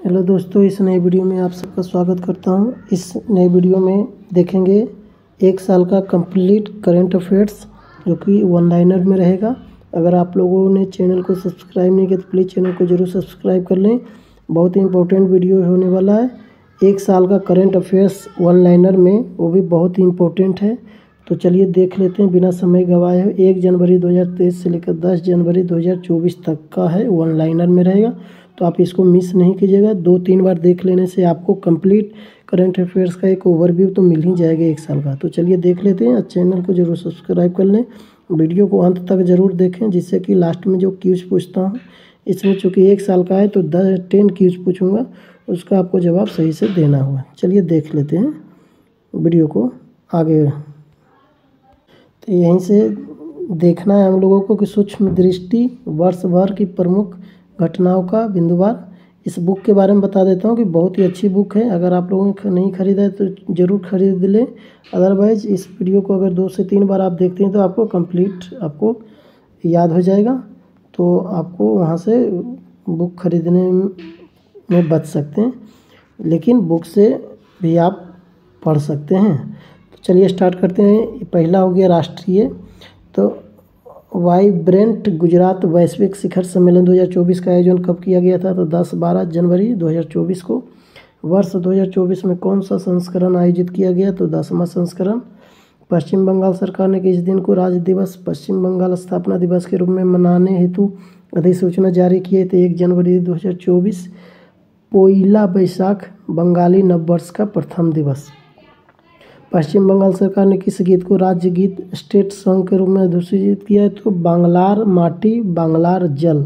Hello दोस्तों, इस नए वीडियो में आप सबका स्वागत करता हूं। इस नए वीडियो में देखेंगे 1 साल का कंप्लीट करंट अफेयर्स जो कि वन लाइनर में रहेगा। अगर आप लोगों ने चैनल को सब्सक्राइब नहीं किया तो प्लीज़ चैनल को ज़रूर सब्सक्राइब कर लें। बहुत ही इंपॉर्टेंट वीडियो होने वाला है। 1 साल का करंट अफेयर्स वन लाइनर में, वो भी बहुत ही इम्पोर्टेंट है। तो चलिए देख लेते हैं बिना समय गंवाए हुए। 1 जनवरी 2023 से लेकर 10 जनवरी 2024 तक का है, वन लाइनर में रहेगा। तो आप इसको मिस नहीं कीजिएगा। 2-3 बार देख लेने से आपको कंप्लीट करंट अफेयर्स का एक ओवरव्यू तो मिल ही जाएगा 1 साल का। तो चलिए देख लेते हैं। चैनल को जरूर सब्सक्राइब कर लें, वीडियो को अंत तक ज़रूर देखें, जिससे कि लास्ट में जो क्यूज पूछता हूँ, इसमें चूँकि 1 साल का है तो 10 क्यूज पूछूँगा, उसका आपको जवाब सही से देना होगा। चलिए देख लेते हैं वीडियो को आगे। तो यहीं से देखना है हम लोगों को कि सूक्ष्म दृष्टि वर्ष भर की प्रमुख घटनाओं का बिंदुवार। इस बुक के बारे में बता देता हूँ कि बहुत ही अच्छी बुक है। अगर आप लोगों ने नहीं खरीदा है तो ज़रूर खरीद लें। अदरवाइज़ इस वीडियो को अगर 2 से 3 बार आप देखते हैं तो आपको कंप्लीट याद हो जाएगा। तो आपको वहाँ से बुक खरीदने में बच सकते हैं, लेकिन बुक से भी आप पढ़ सकते हैं। तो चलिए स्टार्ट करते हैं। पहला हो गया राष्ट्रीय। तो वाइब्रेंट गुजरात वैश्विक शिखर सम्मेलन 2024 का आयोजन कब किया गया था? तो 10-12 जनवरी 2024 को। वर्ष 2024 में कौन सा संस्करण आयोजित किया गया? तो 10वां संस्करण। पश्चिम बंगाल सरकार ने किस दिन को राज्य दिवस पश्चिम बंगाल स्थापना दिवस के रूप में मनाने हेतु अधिसूचना जारी की है? तो 1 जनवरी 2024। पोइला बैसाख बंगाली नववर्ष का प्रथम दिवस। पश्चिम बंगाल सरकार ने किस गीत को राज्य गीत स्टेट सॉन्ग के रूप में अधिसूचित किया है? तो बांग्लार माटी बांग्लार जल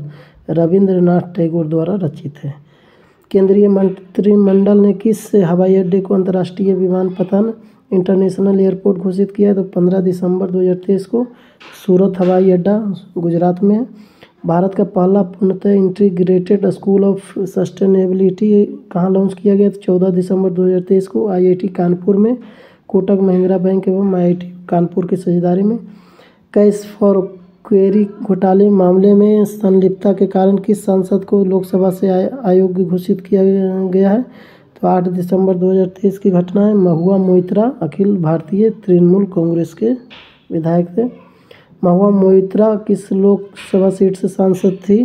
रविंद्रनाथ टैगोर द्वारा रचित है। केंद्रीय मंत्रिमंडल ने किस हवाई अड्डे को अंतर्राष्ट्रीय विमानपत्तन इंटरनेशनल एयरपोर्ट घोषित किया है? तो 15 दिसंबर 2023 को। सूरत हवाई अड्डा गुजरात में है। भारत का पहला पूर्णतः इंटीग्रेटेड स्कूल ऑफ सस्टेनेबिलिटी कहाँ लॉन्च किया गया? तो 14 दिसंबर 2023 को IIT कानपुर में, कोटक महिंद्रा बैंक एवं IIT कानपुर की साझेदारी में। कैश फॉर क्वेरी घोटाले मामले में संलिप्तता के कारण किस सांसद को लोकसभा से अयोग्य घोषित किया गया है? तो 8 दिसंबर 2023 की घटना है। महुआ मोइत्रा अखिल भारतीय तृणमूल कांग्रेस के विधायक थे। महुआ मोइत्रा किस लोकसभा सीट से सांसद थी?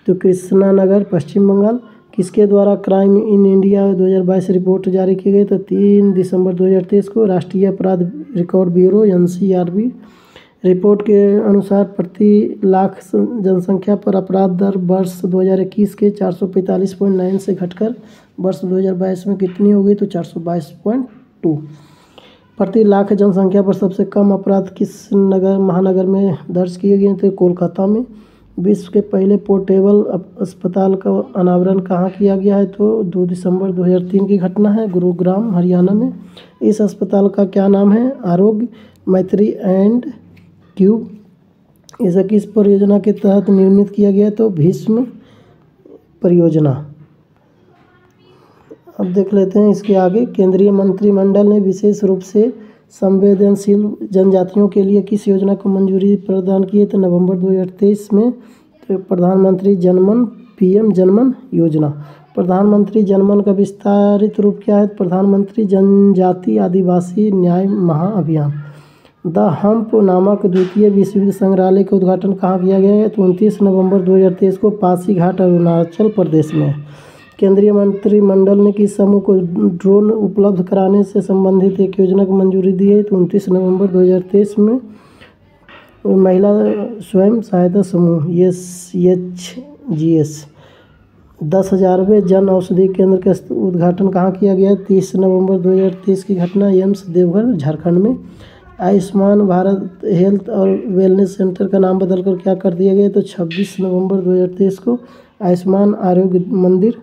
तो कृष्णानगर पश्चिम बंगाल। किसके द्वारा क्राइम इन इंडिया 2022 रिपोर्ट जारी की गई? तो 3 दिसंबर 2023 को। राष्ट्रीय अपराध रिकॉर्ड ब्यूरो NCRB रिपोर्ट के अनुसार प्रति लाख जनसंख्या पर अपराध दर वर्ष 2021 के 445.9 से घटकर वर्ष 2022 में कितनी हो गई? तो 422.2। प्रति लाख जनसंख्या पर सबसे कम अपराध किस महानगर में दर्ज किए गए? थे कोलकाता में। विश्व के पहले पोर्टेबल अस्पताल का अनावरण कहाँ किया गया है? तो 2 दिसंबर 2003 की घटना है, गुरुग्राम हरियाणा में। इस अस्पताल का क्या नाम है? आरोग्य मैत्री एंड क्यूब। इसे किस परियोजना के तहत निर्मित किया गया? तो भीष्म परियोजना। अब देख लेते हैं इसके आगे। केंद्रीय मंत्रिमंडल ने विशेष रूप से संवेदनशील जनजातियों के लिए किस योजना को मंजूरी प्रदान की है? तो नवंबर 2023 में। तो प्रधानमंत्री जनमन PM जनमन योजना। प्रधानमंत्री जनमन का विस्तारित रूप क्या है? प्रधानमंत्री जनजाति आदिवासी न्याय महाअभियान। द हम्प नामक द्वितीय विश्व युद्ध संग्रहालय का उद्घाटन कहाँ किया गया है? तो 29 नवंबर 2023 को पासीघाट अरुणाचल प्रदेश में। केंद्रीय मंत्रिमंडल ने किस समूह को ड्रोन उपलब्ध कराने से संबंधित एक योजना को मंजूरी दी है? तो 29 नवंबर 2023 में। महिला स्वयं सहायता समूह SHGS। 10,000वें जन औषधि केंद्र का उद्घाटन कहाँ किया गया? 30 नवंबर 2023 की घटना, एम्स देवघर झारखंड में। आयुष्मान भारत हेल्थ और वेलनेस सेंटर का नाम बदलकर क्या कर दिया गया? तो 26 नवंबर 2023 को। आयुष्मान आरोग्य मंदिर।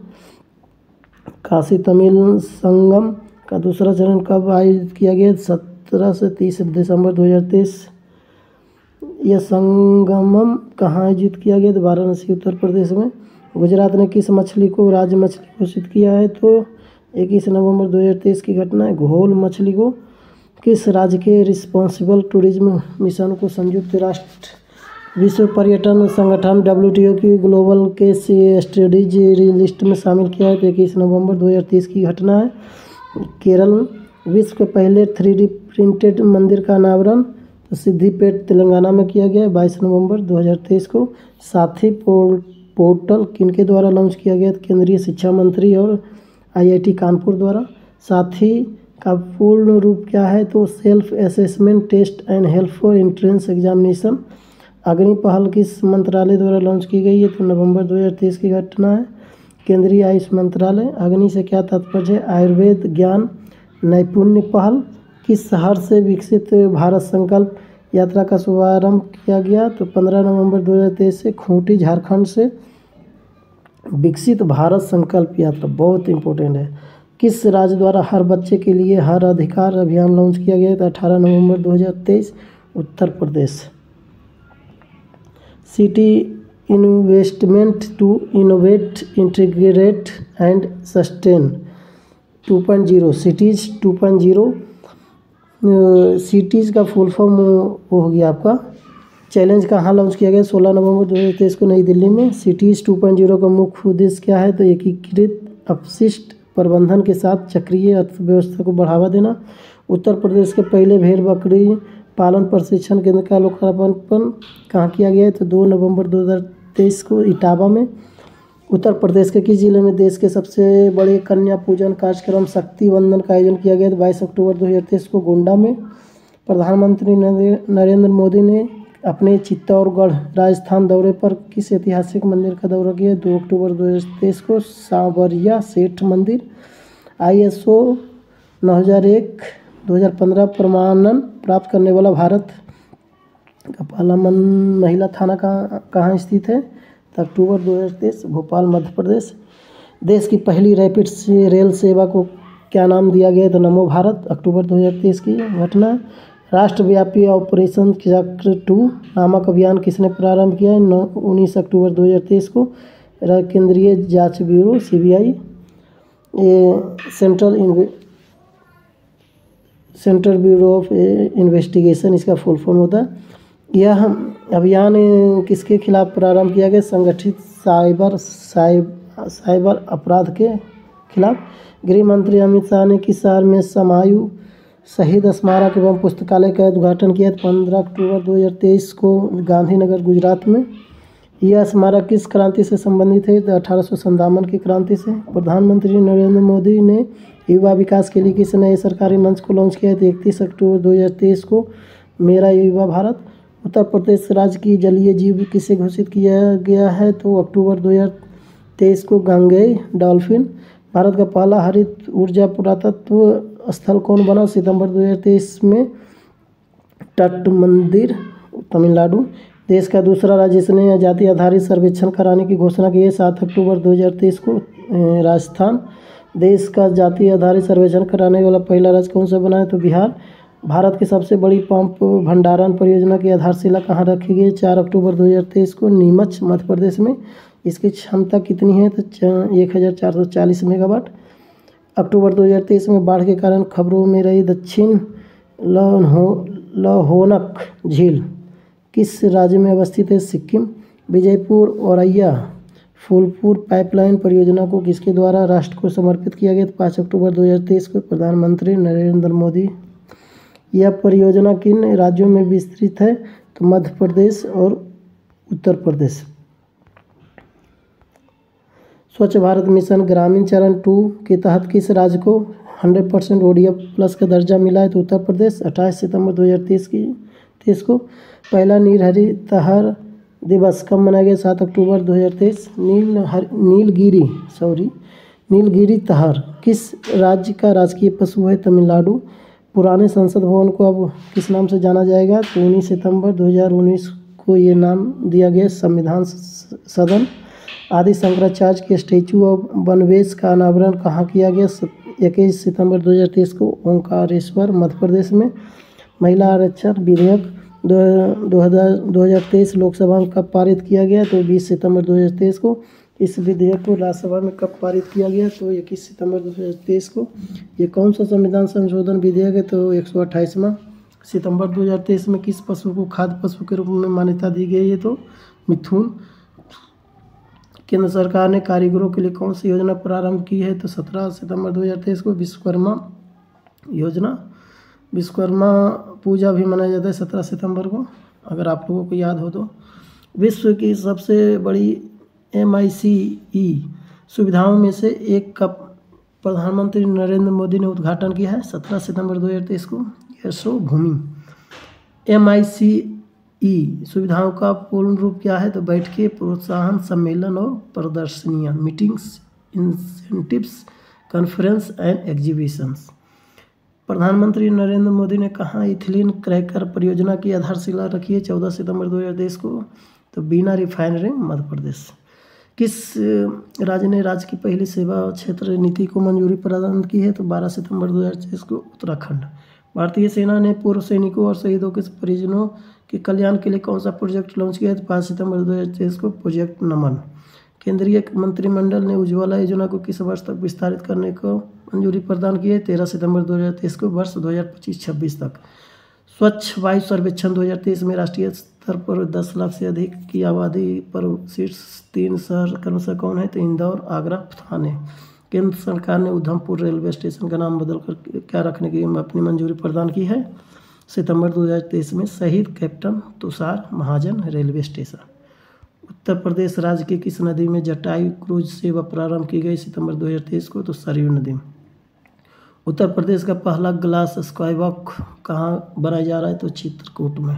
काशी तमिल संगम का दूसरा चरण कब आयोजित किया गया? 17 से 30 दिसंबर 2023। यह संगमम कहाँ आयोजित किया गया? तो वाराणसी उत्तर प्रदेश में। गुजरात ने किस मछली को राज्य मछली घोषित किया है? तो 21 नवंबर 2023 की घटना है। घोल मछली को किस राज्य के रिस्पॉन्सिबल टूरिज्म मिशन को संयुक्त राष्ट्र विश्व पर्यटन संगठन WTO की ग्लोबल केस स्टडीज लिस्ट में शामिल किया है। तो 21 नवंबर 2023 की घटना है। केरल विश्व के पहले 3D प्रिंटेड मंदिर का अनावरण सिद्धिपेट तेलंगाना में किया गया है 22 नवंबर 2023 को। साथी पोर्टल किनके द्वारा लॉन्च किया गया? केंद्रीय शिक्षा मंत्री और IIT कानपुर द्वारा। साथी का पूर्ण रूप क्या है? तो self assessment test and help for entrance examination. Agni Pahal किस मंत्रालय द्वारा लॉन्च की गई है? तो नवंबर 2023 की घटना है। केंद्रीय आयुष मंत्रालय। अग्नि से क्या तात्पर्य है? आयुर्वेद ज्ञान नैपुण्य पहल। किस शहर से विकसित भारत संकल्प यात्रा का शुभारंभ किया गया? तो 15 नवंबर 2023 से खूंटी झारखंड से विकसित भारत संकल्प यात्रा बहुत इंपॉर्टेंट है। किस राज्य द्वारा हर बच्चे के लिए हर अधिकार अभियान लॉन्च किया गया? तो 18 नवंबर 2023 Uttar Pradesh. City investment to innovate integrate and sustain 2.0 cities 2.0 cities का फुल फॉर्म वो हो गया आपका। चैलेंज कहाँ लॉन्च किया गया? 16 नवंबर 2023 को नई दिल्ली में। सिटीज़ 2.0 का मुख्य उद्देश्य क्या है? तो एकीकृत अपशिष्ट प्रबंधन के साथ चक्रीय अर्थव्यवस्था को बढ़ावा देना। उत्तर प्रदेश के पहले भेड़ बकरी पालन प्रशिक्षण केंद्र का लोकार्पण कहाँ किया गया है? तो 2 नवंबर 2023 को इटावा में। उत्तर प्रदेश के किस जिले में देश के सबसे बड़े कन्या पूजन कार्यक्रम शक्ति वंदन का आयोजन किया गया? 22 अक्टूबर 2023 को गोंडा में। प्रधानमंत्री नरेंद्र मोदी ने अपने चित्तौड़गढ़ राजस्थान दौरे पर किस ऐतिहासिक मंदिर का दौरा किया? 2 अक्टूबर 2023 को सांवरिया सेठ मंदिर। ISO 9001/2015 प्रमाणन प्राप्त करने वाला भारत का पहला महिला थाना कहाँ स्थित है? तो अक्टूबर 2023 भोपाल मध्य प्रदेश। देश की पहली रैपिड रेल सेवा को क्या नाम दिया गया? तो नमो भारत। अक्टूबर 2023 की घटना। राष्ट्रव्यापी ऑपरेशन चक्र 2 नामक अभियान किसने प्रारंभ किया है? 19 अक्टूबर 2023 को। केंद्रीय जांच bureau CBI। Central bureau of investigation इसका फुल फॉर्म होता है। यह अभियान किसके खिलाफ प्रारंभ किया गया? संगठित साइबर अपराध के खिलाफ। गृह मंत्री अमित शाह ने किस शहर में समायु शहीद स्मारक एवं पुस्तकालय का उद्घाटन किया? 15 अक्टूबर 2023 को गांधीनगर गुजरात में। यह स्मारक किस क्रांति से संबंधित है? तो 1857 की क्रांति से। प्रधानमंत्री नरेंद्र मोदी ने युवा विकास के लिए किस नए सरकारी मंच को लॉन्च किया? 31 अक्टूबर 2023 को मेरा युवा भारत। उत्तर प्रदेश राज्य की जलीय जीव किसे घोषित किया गया है? तो अक्टूबर 2023 को गंगेय डॉल्फिन। भारत का पहला हरित ऊर्जा पुरातत्व स्थल कौन बना? सितंबर 2023 में तट मंदिर तमिलनाडु। देश का दूसरा राज्य जिसने जाति आधारित सर्वेक्षण कराने की घोषणा की है? 7 अक्टूबर 2023 को राजस्थान। देश का जाति आधारित सर्वेक्षण कराने वाला पहला राज्य कौन सा बना है? तो बिहार। भारत की सबसे बड़ी पंप भंडारण परियोजना की आधारशिला कहाँ रखी गई? 4 अक्टूबर 2023 को नीमच मध्य प्रदेश में। इसकी क्षमता कितनी है? तो 1440 मेगावाट। अक्टूबर 2023 में बाढ़ के कारण खबरों में रही दक्षिण लहोनक झील किस राज्य में अवस्थित है? सिक्किम। विजयपुर औरैया फूलपुर पाइपलाइन परियोजना को किसके द्वारा राष्ट्र को समर्पित किया गया? 5 अक्टूबर 2023 को प्रधानमंत्री नरेंद्र मोदी। यह परियोजना किन राज्यों में विस्तृत है? तो मध्य प्रदेश और उत्तर प्रदेश। स्वच्छ भारत मिशन ग्रामीण चरण 2 के तहत किस राज्य को 100% ODF+ का दर्जा मिला है? तो उत्तर प्रदेश। 28 सितंबर 2023 को पहला नीलहरितहर दिवस कब मनाया गया? 7 अक्टूबर 2023। नीलगिरी तहर किस राज्य का राजकीय पशु है? तमिलनाडु। पुराने संसद भवन को अब किस नाम से जाना जाएगा? तो 19 सितंबर 2019 को ये नाम दिया गया संविधान सदन। आदि शंकराचार्य के स्टैचू ऑफ बनवेश का अनावरण कहाँ किया गया? 21 सितंबर 2023 को ओंकारेश्वर मध्य प्रदेश में। महिला आरक्षण विधेयक 2023 लोकसभा में कब पारित किया गया? तो 20 सितंबर 2023 को। इस विधेयक को राज्यसभा में कब पारित किया गया? तो 21 सितंबर 2023 को। ये कौन सा संविधान संशोधन विधेयक है? तो 128वां। सितंबर 2023 में किस पशु को खाद्य पशु के रूप में मान्यता दी गई है? तो मिथुन। केंद्र सरकार ने कारीगरों के लिए कौन सी योजना प्रारंभ की है? तो 17 सितंबर 2023 को विश्वकर्मा योजना। विश्वकर्मा पूजा भी मनाया जाता है 17 सितंबर को, अगर आप लोगों को याद हो तो। विश्व की सबसे बड़ी MICE सुविधाओं में से एक का प्रधानमंत्री नरेंद्र मोदी ने उद्घाटन किया है 17 सितंबर 2023 को, यशोभूमि। MICE सुविधाओं का पूर्ण रूप क्या है? तो बैठकें, प्रोत्साहन, सम्मेलन और प्रदर्शनियाँ, meetings, incentives, conference and exhibitions. प्रधानमंत्री नरेंद्र मोदी ने कहाँ इथिलीन क्रैकर परियोजना की आधारशिला रखी है 14 सितंबर 2023 को? तो बीना रिफाइनरी, मध्य प्रदेश। किस राज्य ने राज्य की पहली सेवा क्षेत्र नीति को मंजूरी प्रदान की है? तो 12 सितंबर 2023 को उत्तराखंड। भारतीय सेना ने पूर्व सैनिकों और शहीदों के परिजनों के कल्याण के लिए कौन सा प्रोजेक्ट लॉन्च किया है? तो 5 सितंबर 2023 को प्रोजेक्ट नमन। केंद्रीय मंत्रिमंडल ने उज्ज्वला योजना को किस वर्ष तक विस्तारित करने को मंजूरी प्रदान की है? 13 सितंबर 2023 को, वर्ष 2025-26 तक। स्वच्छ वायु सर्वेक्षण 2023 में राष्ट्रीय स्तर पर 10 लाख से अधिक की आबादी पर शीर्ष 3 शहर क्रमशः कौन है? तो इंदौर, आगरा, ठाणे। केंद्र सरकार ने उधमपुर रेलवे स्टेशन का नाम बदलकर क्या रखने की अपनी मंजूरी प्रदान की है? सितंबर 2023 में शहीद कैप्टन तुषार महाजन रेलवे स्टेशन। उत्तर प्रदेश राज्य की किस नदी में जटायु क्रूज सेवा प्रारंभ की गई सितंबर 2023 को? तो सरयू नदी। उत्तर प्रदेश का पहला ग्लास स्काईवॉक कहाँ बनाया जा रहा है? तो चित्रकूट में।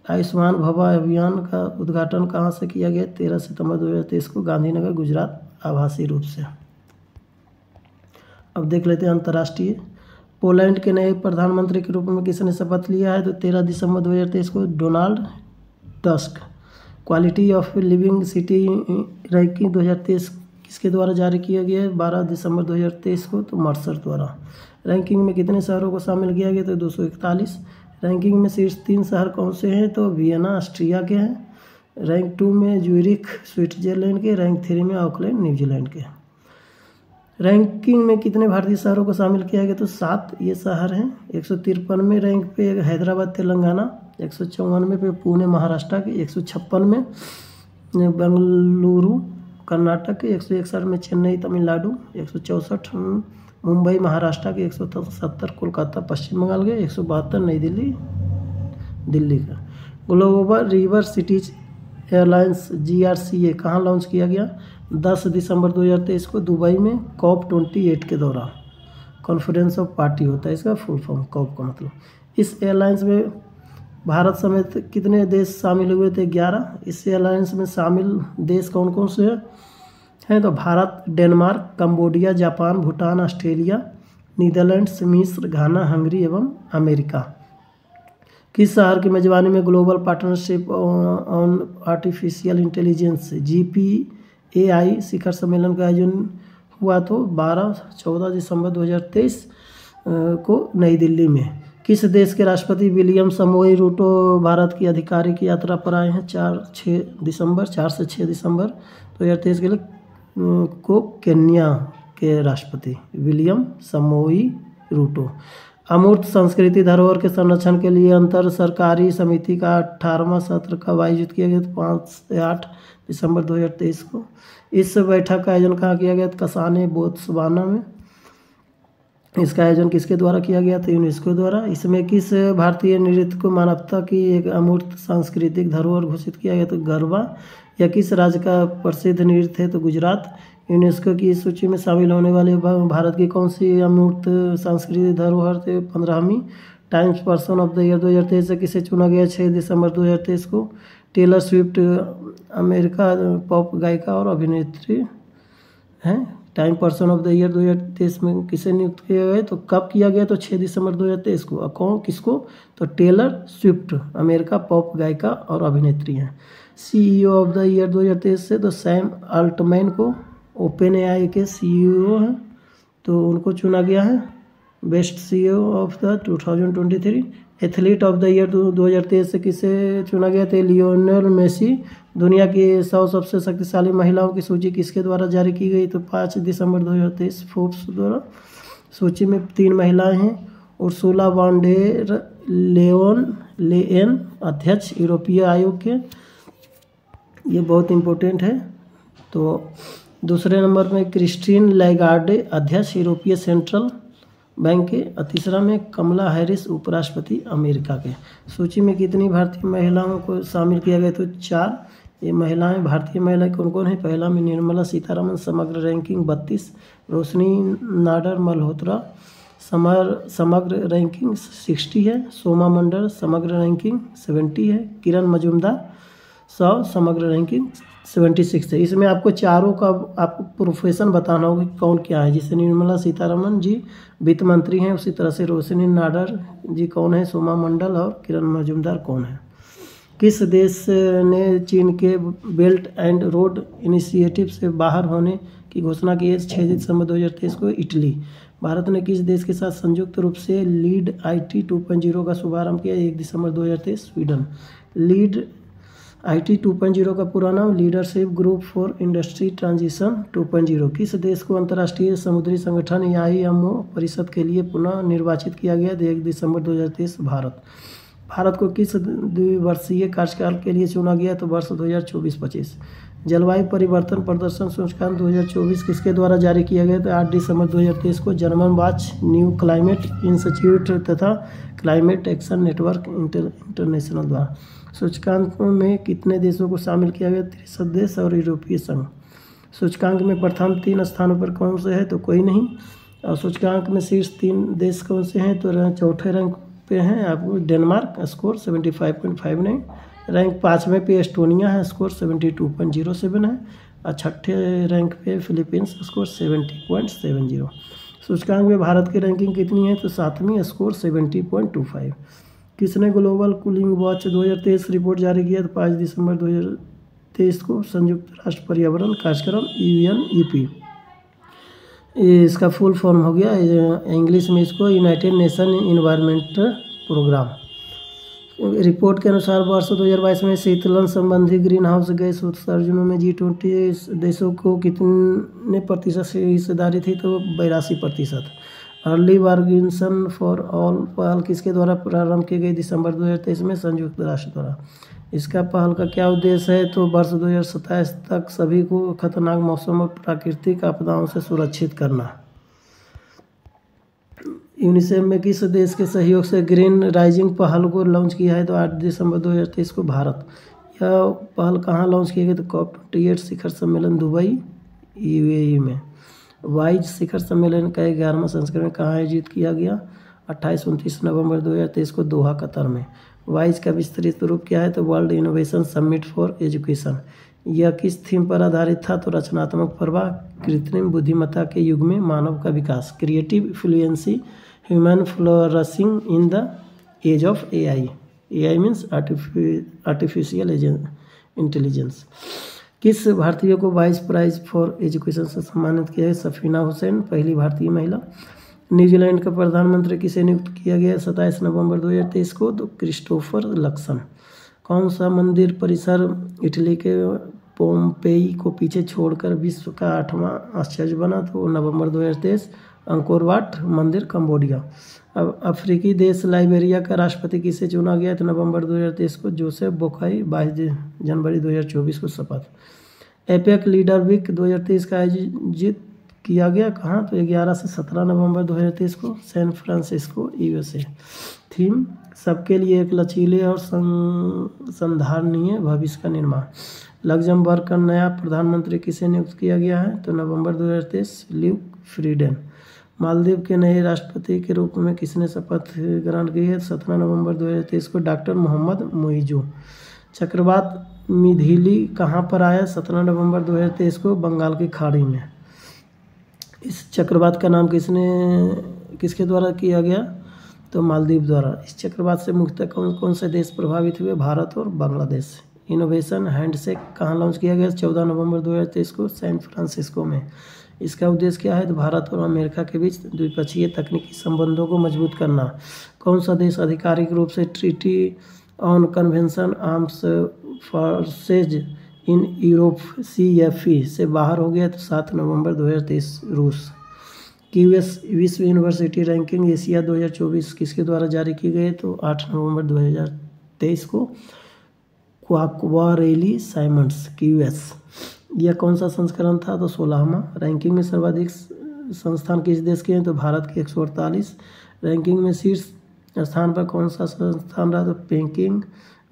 आयुष्मान भवा अभियान का उद्घाटन कहाँ से किया गया? 13 सितंबर 2023 को, गांधीनगर, गुजरात, आभासी रूप से। अब देख लेते हैं अंतर्राष्ट्रीय। पोलैंड के नए प्रधानमंत्री के रूप में किसने शपथ लिया है? तो 13 दिसंबर 2023 को, Donald tusk. Quality of living city ranking 2023 किसके द्वारा जारी किया गया है? 12 दिसंबर 2023 को, तो मर्सर द्वारा। रैंकिंग में कितने शहरों को शामिल किया गया? तो 241। रैंकिंग में शीर्ष 3 शहर कौन से हैं? तो वियना ऑस्ट्रिया के हैं, रैंक 2 में ज्यूरिख स्विट्जरलैंड के, रैंक 3 में ऑकलैंड न्यूजीलैंड के। रैंकिंग में कितने भारतीय शहरों को शामिल किया गया? तो 7 ये शहर हैं। 153वें रैंक पे हैदराबाद तेलंगाना, 154 पे पुणे महाराष्ट्र के, 156 में बेंगलुरु कर्नाटक के, 161 में चेन्नई तमिलनाडु, 164 मुंबई महाराष्ट्र के, 170 कोलकाता पश्चिम बंगाल के, 172 नई दिल्ली दिल्ली का। Global river cities airlines GRCA कहाँ लॉन्च किया गया? 10 दिसंबर 2023 को, दुबई में COP28 के दौरान। कॉन्फ्रेंस ऑफ पार्टी होता है इसका फुल फॉर्म, COP का मतलब। इस एयरलाइंस में भारत समेत कितने देश शामिल हुए थे? 11। इस एयरलाइंस में शामिल देश कौन कौन से हैं? तो Bharat, Denmark, Cambodia, Japan, Bhutan, Australia, Netherlands, मिस्र, घाना, हंगरी एवं अमेरिका। किस शहर की मेजबानी में global partnership on artificial intelligence GPAI शिखर सम्मेलन का आयोजन हुआ? तो 14 दिसंबर 2023 को नई दिल्ली में। किस देश के राष्ट्रपति विलियम समोई रूटो भारत की आधिकारिक यात्रा पर आए हैं? 4 से 6 दिसंबर 2023 के लिए को केन्या के राष्ट्रपति विलियम समोई रूटो। अमूर्त संस्कृति धरोहर के संरक्षण के लिए अंतर सरकारी समिति का 18वां सत्र कब आयोजित किया गया? 5 से 8 दिसंबर 2023 को। इस बैठक का आयोजन कहाँ किया गया? कसाने, बोत्सवाना में। इसका आयोजन किसके द्वारा किया गया? तो यूनेस्को द्वारा। इसमें किस भारतीय नृत्य को मानवता की एक अमूर्त सांस्कृतिक धरोहर घोषित किया गया? तो गरबा। यह किस राज्य का प्रसिद्ध नृत्य है? तो गुजरात। यूनेस्को की इस सूची में शामिल होने वाले भारत की कौन सी अमूर्त सांस्कृतिक धरोहर थे? 15वीं। Times person of the year 2023 से किसे चुना गया? 6 दिसंबर 2023 को। टेलर स्विफ्ट अमेरिका पॉप गायिका और अभिनेत्री हैं। Time person of the year 2023 में किसे नियुक्त किया गया? तो कब किया गया? तो 6 दिसंबर 2023 को। और कौन किसको? तो टेलर स्विफ्ट अमेरिका पॉप गायिका और अभिनेत्री हैं। CEO ऑफ द ईयर 2023 से तो सैम अल्टमैन को, ओपन AI के CEO हैं, तो उनको चुना गया है। Best CEO of the 2023। Athlete of the year 2023 से किसे चुना गया? था लियोनेल मेसी। दुनिया की 100 सबसे शक्तिशाली महिलाओं की सूची किसके द्वारा जारी की गई? तो 5 दिसंबर 2023 फोर्ब्स द्वारा। सूची में 3 महिलाएं हैं, उर्सुला वॉन डेर लेएन अध्यक्ष यूरोपीय आयोग के, ये बहुत इम्पोर्टेंट है। तो दूसरे नंबर में क्रिस्टीन लैगार्डे अध्यक्ष यूरोपीय सेंट्रल बैंक के, और तीसरा में कमला हैरिस उपराष्ट्रपति अमेरिका के। सूची में कितनी भारतीय महिलाओं को शामिल किया गया? तो 4 ये महिलाएं, भारतीय महिलाएं कौन कौन है? पहला में निर्मला सीतारमण, समग्र रैंकिंग 32। रोशनी नाडर मल्होत्रा समग्र रैंकिंग 60 है। सोमा मंडल समग्र रैंकिंग 70 है। किरण मजूमदार 100 समग्र रैंकिंग 76 है। इसमें आपको चारों का आपको प्रोफेशन बताना होगा कि कौन क्या है। जैसे निर्मला सीतारमण जी वित्त मंत्री हैं, उसी तरह से रोशनी नाडर जी कौन है, सोमा मंडल, और किरण मजूमदार कौन है। किस देश ने चीन के बेल्ट एंड रोड इनिशिएटिव से बाहर होने की घोषणा की है? 6 दिसंबर 2023 को इटली। भारत ने किस देश के साथ संयुक्त रूप से लीड IT 2.0 का शुभारंभ किया? 1 दिसंबर 2023 स्वीडन। लीड IT 2.0 का पूरा नाम leadership group for industry transition 2.0। किस देश को अंतर्राष्ट्रीय समुद्री संगठन IMO परिषद के लिए पुनः निर्वाचित किया गया? 1 दिसंबर 2023 भारत। भारत को किस द्विवर्षीय कार्यकाल के लिए चुना गया? तो वर्ष 2024-25। जलवायु परिवर्तन प्रदर्शन सूचकांक 2024 किसके द्वारा जारी किया गया? तो 8 दिसंबर 2023 को German watch, new climate institute तथा क्लाइमेट एक्शन नेटवर्क इंटरनेशनल द्वारा। सूचकांक में कितने देशों को शामिल किया गया? 63 देश और यूरोपीय संघ। सूचकांक में प्रथम 3 स्थानों पर कौन से है? तो कोई नहीं। और सूचकांक में शीर्ष 3 देश कौन से हैं? तो चौथे रैंक पे हैं आपको डेनमार्क, स्कोर 75.59। रैंक 5वें पे एस्टोनिया है, स्कोर 72.07 है। और छठे रैंक पे फिलीपींस, स्कोर 70.70। सूचकांक में भारत की रैंकिंग कितनी है? तो 7वीं, स्कोर 70.25। किसने ग्लोबल कूलिंग वॉच 2023 रिपोर्ट जारी किया? तो 5 दिसंबर 2023 को संयुक्त राष्ट्र पर्यावरण कार्यक्रम UNEP, इसका फुल फॉर्म हो गया इंग्लिश में इसको United Nation environmental programme. Report के अनुसार वर्ष 2022 में शीतलन संबंधी ग्रीन हाउस गैस उत्सर्जनों में G20 देशों को कितने प्रतिशत से हिस्सेदारी थी? तो 82%। अर्ली वार्गिंसन फॉर ऑल पहल किसके द्वारा प्रारंभ की गई? दिसंबर 2023 में संयुक्त राष्ट्र द्वारा। इसका पहल का क्या उद्देश्य है? तो वर्ष 2027 तक सभी को खतरनाक मौसम और प्राकृतिक आपदाओं से सुरक्षित करना। यूनिसेफ में किस देश के सहयोग से ग्रीन राइजिंग पहल को लॉन्च किया है? तो 8 दिसंबर 2023 को भारत। यह पहल कहाँ लॉन्च की गई? तो COP28 शिखर सम्मेलन दुबई UAE में। वाइज शिखर सम्मेलन का 11वां संस्करण कहाँ आयोजित किया गया? 28-29 नवंबर 2023 को दोहा कतर में। वाइज का विस्तृत रूप क्या है? तो world innovation summit for education. यह किस थीम पर आधारित था? तो रचनात्मक प्रवाह, कृत्रिम बुद्धिमत्ता के युग में मानव का विकास, creative fluency, human flourishing in the age of AI। AI means artificial intelligence. किस भारतीय को वाइज प्राइज फॉर एजुकेशन से सम्मानित किया है? सफीना हुसैन, पहली भारतीय महिला। न्यूजीलैंड का प्रधानमंत्री किसे नियुक्त किया गया? 27 नवंबर 2023 को। तो क्रिस्टोफर लक्सन। कौन सा मंदिर परिसर इटली के पोम्पेई को पीछे छोड़कर विश्व का 8वां आश्चर्य बना? तो नवंबर 2023। अंकोर वाट मंदिर, कंबोडिया। अब अफ्रीकी देश लाइबेरिया का राष्ट्रपति किसे चुना गया? तो नवंबर 2023 को जोसेफ बोकाई। 22 जनवरी 2024 को शपथ। एपेक लीडर वीक 2023 का आयोजित किया गया कहाँ? तो 11 से 17 नवंबर 2023 को सैन फ्रांसिस्को USA। थीम सबके लिए एक लचीले और संधारणीय भविष्य का निर्माण। लग्जमबर्ग का नया प्रधानमंत्री किसे नियुक्त किया गया है? तो नवंबर 2023 ल्यूक फ्रीडेन। मालदीव के नए राष्ट्रपति के रूप में किसने शपथ ग्रहण की है? 17 नवंबर 2023 को डॉक्टर मोहम्मद मुइजू। चक्रवात मिथिली कहाँ पर आया? 17 नवंबर 2023 को बंगाल की खाड़ी में। इस चक्रवात का नाम किसके द्वारा किया गया? तो मालदीव द्वारा। इस चक्रवात से मुख्यतः कौन कौन से देश प्रभावित हुए? भारत और बांग्लादेश। इनोवेशन हैंडशेक कहाँ लॉन्च किया गया? 14 नवंबर 2023 को सैन फ्रांसिस्को में। इसका उद्देश्य क्या है? तो भारत और अमेरिका के बीच द्विपक्षीय तकनीकी संबंधों को मजबूत करना। कौन सा देश आधिकारिक रूप से treaty on convention arms forces in Europe CFE से बाहर हो गया? तो 7 नवंबर 2023 रूस। QS विश्व यूनिवर्सिटी रैंकिंग एशिया 2024 किसके द्वारा जारी की गई? तो 8 नवंबर 2023 को क्वाकवारेली साइमंड्स QS। यह कौन सा संस्करण था? तो 16वां। रैंकिंग में सर्वाधिक संस्थान किस देश के हैं? तो भारत के 148। रैंकिंग में शीर्ष स्थान पर कौन सा संस्थान रहा? तो पेकिंग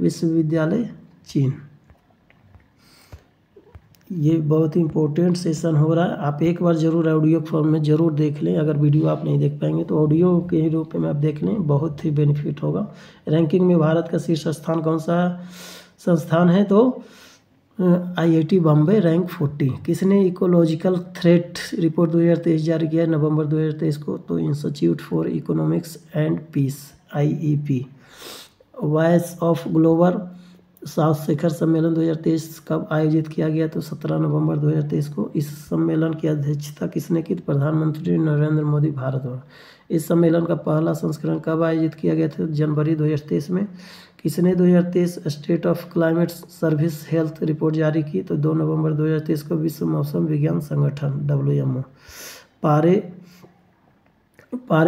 विश्वविद्यालय चीन। ये बहुत ही इंपॉर्टेंट सेशन हो रहा है, आप एक बार जरूर ऑडियो फॉर्म में ज़रूर देख लें। अगर वीडियो आप नहीं देख पाएंगे तो ऑडियो के रूप में आप देख लें, बहुत ही बेनिफिट होगा। रैंकिंग में भारत का शीर्ष स्थान कौन सा संस्थान है? तो IIT बॉम्बे रैंक 40। किसने इकोलॉजिकल थ्रेट रिपोर्ट 2023 जारी किया है नवंबर 2023 को? तो institute for economics and peace IEP। Voice of global south शिखर सम्मेलन 2023 कब आयोजित किया गया? तो 17 नवंबर 2023 को। इस सम्मेलन की अध्यक्षता किसने की? प्रधानमंत्री नरेंद्र मोदी भारत द्वारा। इस सम्मेलन का पहला संस्करण कब आयोजित किया गया था? जनवरी 2023 में। किसने 2023 state of climate service health report जारी की? तो 2 नवंबर 2023 को विश्व मौसम विज्ञान संगठन WMO। पारे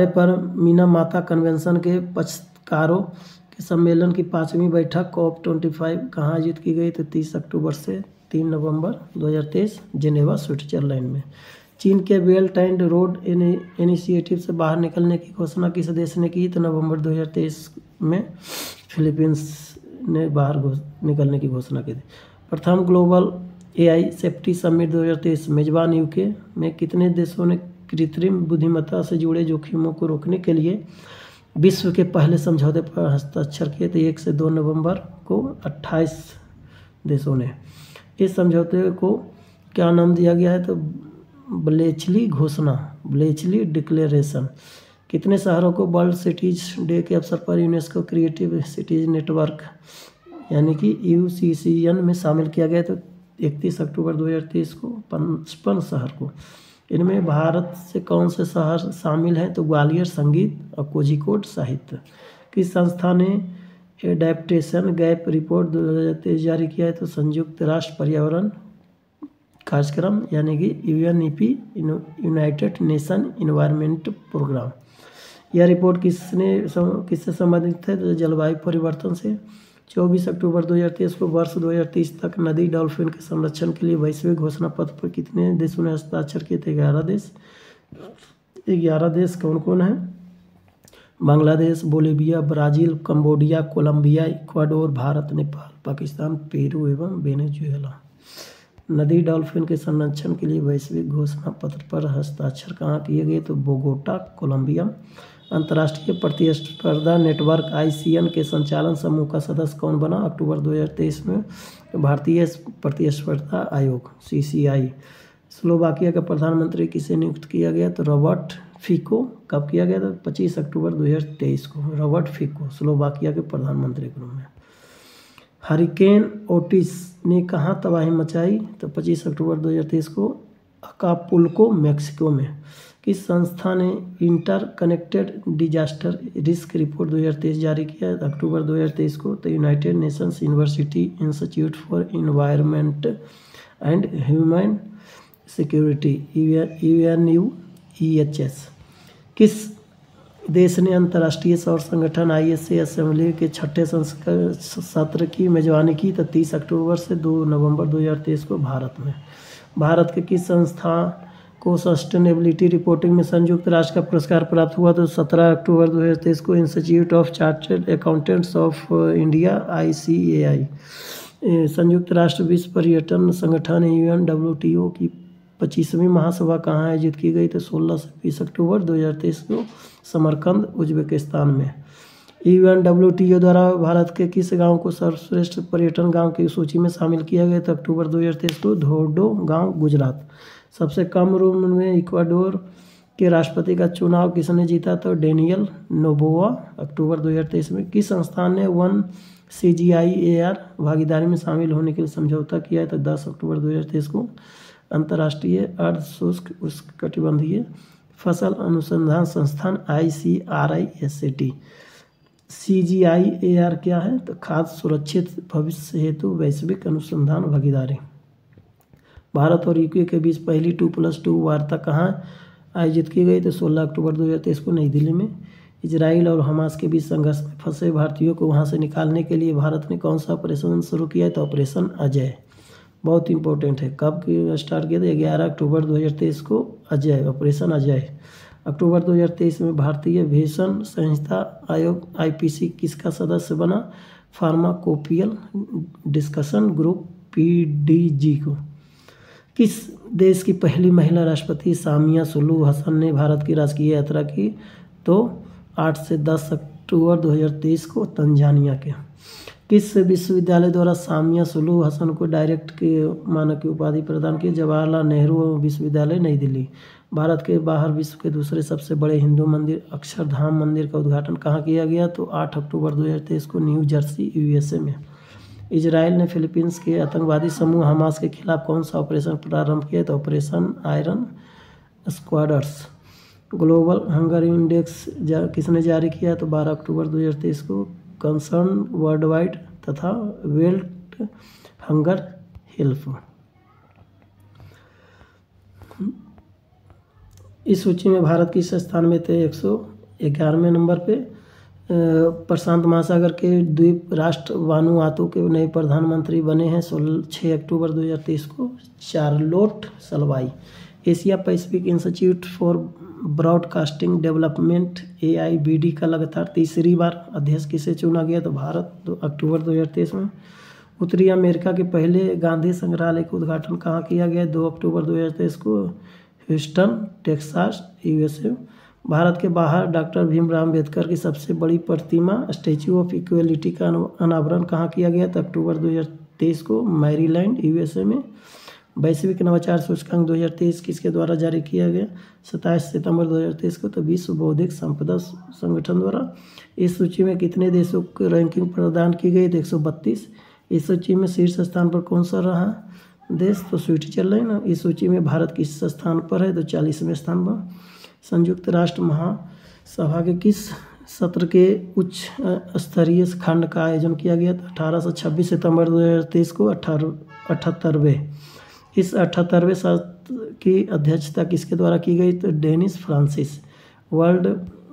पर मीना माता कन्वेंशन के पक्षकारों के सम्मेलन की 5वीं बैठक COP25 कहाँ आयोजित की गई? तो 30 अक्टूबर से 3 नवंबर 2023 जिनेवा स्विट्जरलैंड में। चीन के बेल्ट एंड रोड इनिशिएटिव से बाहर निकलने की घोषणा किस देश ने की? तो नवंबर 2023 में फिलीपींस ने बाहर निकलने की घोषणा की थी। प्रथम ग्लोबल AI सेफ्टी समिट 2023 मेजबान UK में कितने देशों ने कृत्रिम बुद्धिमत्ता से जुड़े जोखिमों को रोकने के लिए विश्व के पहले समझौते पर हस्ताक्षर किए? तो 1 से 2 नवंबर को 28 देशों ने। इस समझौते को क्या नाम दिया गया है? तो ब्लेचली घोषणा, ब्लेचली डिक्लेरेशन। कितने शहरों को वर्ल्ड सिटीज डे के अवसर पर यूनेस्को क्रिएटिव सिटीज नेटवर्क यानी कि UCCN में शामिल किया गया? तो 31 अक्टूबर 2023 को 55 शहर को। इनमें भारत से कौन से शहर शामिल हैं? तो ग्वालियर संगीत और कोझिकोड साहित्य। किस संस्था ने एडेप्टेशन गैप रिपोर्ट 2023 जारी किया है? तो संयुक्त राष्ट्र पर्यावरण कार्यक्रम यानी कि UNEP United Nation environment programme. यह रिपोर्ट किससे संबंधित है? तो जलवायु परिवर्तन से। 24 अक्टूबर 2023 को वर्ष 2030 तक नदी डॉल्फिन के संरक्षण के लिए वैश्विक घोषणा पत्र पर कितने देशों ने हस्ताक्षर किए थे? 11 देश। 11 देश कौन कौन है? Bangladesh, Bolivia, Brazil, Cambodia, Colombia, Ecuador, Bharat, Nepal, Pakistan, Peru एवं वेनेजुएला। नदी डॉल्फिन के संरक्षण के लिए वैश्विक घोषणा पत्र पर हस्ताक्षर कहाँ किए गए? तो बोगोटा, कोलंबिया। अंतर्राष्ट्रीय प्रतिस्पर्धा नेटवर्क ICN के संचालन समूह का सदस्य कौन बना? अक्टूबर 2023 में भारतीय प्रतिस्पर्धा आयोग CCI। स्लोवाकिया का प्रधानमंत्री किसे नियुक्त किया गया? तो रॉबर्ट फिको। कब किया गया था? 25 अक्टूबर 2023 को। रॉबर्ट फिको स्लोवाकिया के प्रधानमंत्री के रूप में। हरिकेन ओटिस ने कहाँ तबाही मचाई? तो 25 अक्टूबर 2023 को अकापुल्को मैक्सिको में। किस संस्था ने इंटरकनेक्टेड डिजास्टर रिस्क रिपोर्ट 2023 जारी किया है? अक्टूबर 2023 को। तो United Nations university institute for environment and human security UNUEHS। किस देश ने अंतर्राष्ट्रीय सौर संगठन ISA असेंबली के 6ठे सत्र की मेजबानी की? तो 30 अक्टूबर से 2 नवंबर 2023 को भारत में। भारत के किस संस्था को सस्टेनेबिलिटी रिपोर्टिंग में संयुक्त राष्ट्र का पुरस्कार प्राप्त हुआ? तो 17 अक्टूबर 2023 को Institute of chartered accountants of India ICAI। संयुक्त राष्ट्र विश्व पर्यटन संगठन UNWTO की 25वीं महासभा कहाँ आयोजित की गई? तो 16 से 20 अक्टूबर 2023 को समरकंद उज्बेकिस्तान में। UNWTO द्वारा भारत के किस गांव को सर्वश्रेष्ठ पर्यटन गांव की सूची में शामिल किया गया? तो अक्टूबर 2023 को धोर्डो गांव गुजरात। सबसे कम उम्र में इक्वाडोर के राष्ट्रपति का चुनाव किसने जीता? तो डेनियल नोबोआ अक्टूबर 2023 में। किस संस्थान ने 1 CGIAR भागीदारी में शामिल होने के लिए समझौता किया है? तो 10 अक्टूबर 2023 को। अंतर्राष्ट्रीय अर्ध शुष्क उष्णकटिबंधीय फसल अनुसंधान संस्थान ICRISAT। CGIAR क्या है? तो खाद्य सुरक्षित भविष्य हेतु वैश्विक अनुसंधान भागीदारी। भारत और UK के बीच पहली 2+2 वार्ता कहाँ आयोजित की गई? तो 16 अक्टूबर 2023 को नई दिल्ली में। इजराइल और हमास के बीच संघर्ष में फंसे भारतीयों को वहां से निकालने के लिए भारत ने कौन सा ऑपरेशन शुरू किया है? तो ऑपरेशन अजय। बहुत इंपॉर्टेंट है। कब स्टार्ट किया था? 11 अक्टूबर 2023 को अजय, ऑपरेशन अजय। अक्टूबर 2023 में भारतीय भीषण संहिता आयोग IPC किसका सदस्य बना? फार्माकोपियल डिस्कशन ग्रुप PDG को। किस देश की पहली महिला राष्ट्रपति सामिया सुलू हसन ने भारत की राजकीय यात्रा की? तो 8 से 10 अक्टूबर 2023 को तंजानिया के। किस विश्वविद्यालय द्वारा सामिया सुलू हसन को डायरेक्ट के मानक की उपाधि प्रदान की? जवाहरलाल नेहरू विश्वविद्यालय नई दिल्ली। भारत के बाहर विश्व के दूसरे सबसे बड़े हिंदू मंदिर अक्षरधाम मंदिर का उद्घाटन कहाँ किया गया? तो 8 अक्टूबर 2023 को न्यू जर्सी USA में। इजराइल ने फिलीपींस के आतंकवादी समूह हमास के खिलाफ कौन सा ऑपरेशन प्रारंभ किया? तो operation iron swords. Global hunger index किसने जारी किया? तो 12 अक्टूबर 2023 को कंसर्न वर्ल्ड वाइड तथा वर्ल्ड हंगर हेल्प। इस सूची में भारत किस स्थान में थे? 111वें नंबर पे। प्रशांत महासागर के द्वीप राष्ट्र वानुआतू के नए प्रधानमंत्री बने हैं 6 अक्टूबर 2023 को Charlotte Salwai. Asia Pacific institute for broadcasting development AIBD का लगातार तीसरी बार अध्यक्ष किसे चुना गया? तो भारत 2 अक्टूबर 2023 में। उत्तरी अमेरिका के पहले गांधी संग्रहालय का उद्घाटन कहाँ किया गया? 2 अक्टूबर 2023 को ह्यूस्टन टेक्सास USA। भारत के बाहर डॉक्टर भीमराव अम्बेडकर की सबसे बड़ी प्रतिमा स्टैच्यू ऑफ इक्वलिटी का अनावरण कहाँ किया गया? तो अक्टूबर 2023 को मैरीलैंड USA में। वैश्विक नवाचार सूचकांक 2023 किसके द्वारा जारी किया गया? 27 सितंबर 2023 को। तो विश्व बौद्धिक संपदा संगठन द्वारा। इस सूची में कितने देशों को रैंकिंग प्रदान की गई? 132। इस सूची में शीर्ष स्थान पर कौन सा रहा देश? तो स्विट्जरलैंड। इस सूची में भारत किस स्थान पर है? तो 40वें स्थान पर। संयुक्त राष्ट्र महासभा के किस सत्र के उच्च स्तरीय खंड का आयोजन किया गया? 18 से 26 सितंबर 2023 को 78वें। इस 78वें सत्र की अध्यक्षता किसके द्वारा की गई? तो Dennis Francis. World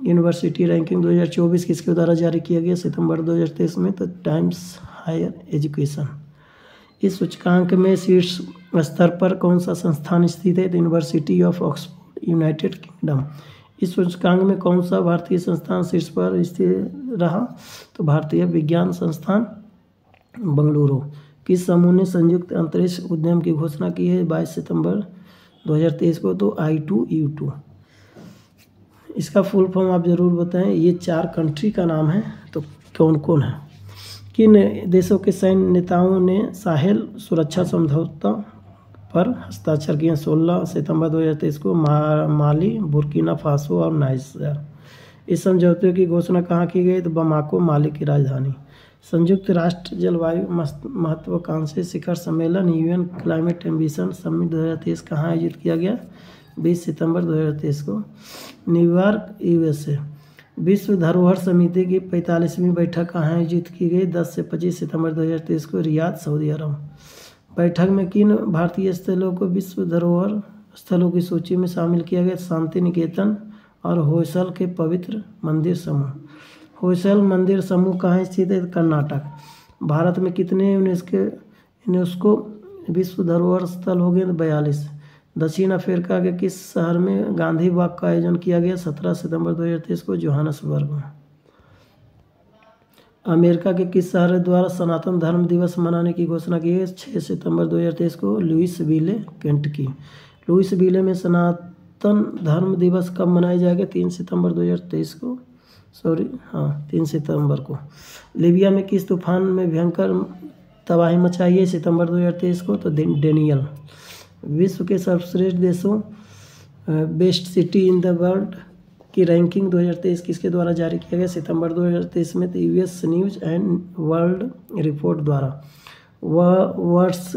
university ranking 2024 किसके द्वारा जारी किया गया? सितंबर 2023 में। तो टाइम्स हायर एजुकेशन। इस सूचकांक में शीर्ष स्तर पर कौन सा संस्थान स्थित है? तो university of Oxford United kingdom. इस सूचकांक में कौन सा भारतीय संस्थान शीर्ष पर स्थित रहा? तो भारतीय विज्ञान संस्थान बेंगलुरु। किस समूह ने संयुक्त अंतरिक्ष उद्यम की घोषणा की है 22 सितंबर 2023 को? तो I2U2। इसका फुल फॉर्म आप जरूर बताएं। ये 4 कंट्री का नाम है, तो कौन कौन है? किन देशों के सैन्य नेताओं ने साहेल सुरक्षा समझौता पर हस्ताक्षर किए? 16 सितंबर 2023 को माली, बुर्किना फासो और नाइजर। इस समझौते की घोषणा कहाँ की गई? तो बमाको, माली की राजधानी। संयुक्त राष्ट्र जलवायु महत्वाकांक्षी शिखर सम्मेलन UN क्लाइमेट एम्बिशन समिट 2023 कहाँ आयोजित किया गया? 20 सितंबर 2023 को न्यूयॉर्क USA। विश्व धरोहर समिति की 45वीं बैठक कहाँ आयोजित की गई? 10 से 25 सितंबर 2023 को रियाद, सऊदी अरब। बैठक में किन भारतीय स्थलों को विश्व धरोहर स्थलों की सूची में शामिल किया गया? शांति निकेतन और होयसल के पवित्र मंदिर समूह। होयसल मंदिर समूह कहाँ स्थित है? कर्नाटक। भारत में कितने यूनेस्को विश्व धरोहर स्थल हो गए? 42। दक्षिण अफ्रीका के किस शहर में गांधी वॉक का आयोजन किया गया? 17 सितंबर 2023 को जोहान्सबर्ग में। अमेरिका के किस शहर द्वारा सनातन धर्म दिवस मनाने की घोषणा की है? 6 सितंबर 2023 को लुइसविले, केंटकी। लुइसविले में सनातन धर्म दिवस कब मनाया जाएगा? 3 सितंबर 2023 को। 3 सितंबर को। लीबिया में किस तूफान में भयंकर तबाही मचाई है? सितंबर 2023 को। तो डेनियल। विश्व के सर्वश्रेष्ठ देशों best city in the world की रैंकिंग 2023 किसके द्वारा जारी किया गया? सितंबर 2023 में। तो US news and world report द्वारा। वह वर्ष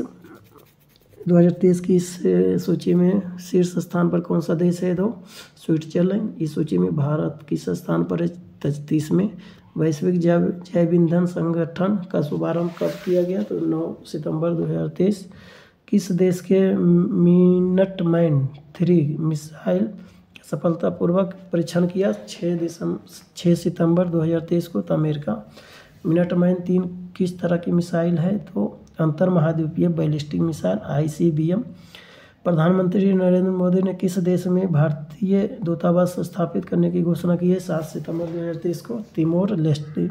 2023 की इस सूची में शीर्ष स्थान पर कौन सा देश है? तो स्विट्जरलैंड। इस सूची में भारत किस स्थान पर है? 33 में। वैश्विक जैव ईंधन संगठन का शुभारंभ कब किया गया? तो 9 सितंबर 2023। किस देश के मिनटमैन 3 मिसाइल सफलतापूर्वक परीक्षण किया 6 सितंबर 2023 को। तो अमेरिका। मिनटमैन 3 किस तरह की मिसाइल है? तो अंतर महाद्वीपीय बैलिस्टिक मिसाइल ICBM। प्रधानमंत्री नरेंद्र मोदी ने किस देश में भारतीय दूतावास स्थापित करने की घोषणा की है? 7 सितंबर 2023 को तिमोर लेस्टे।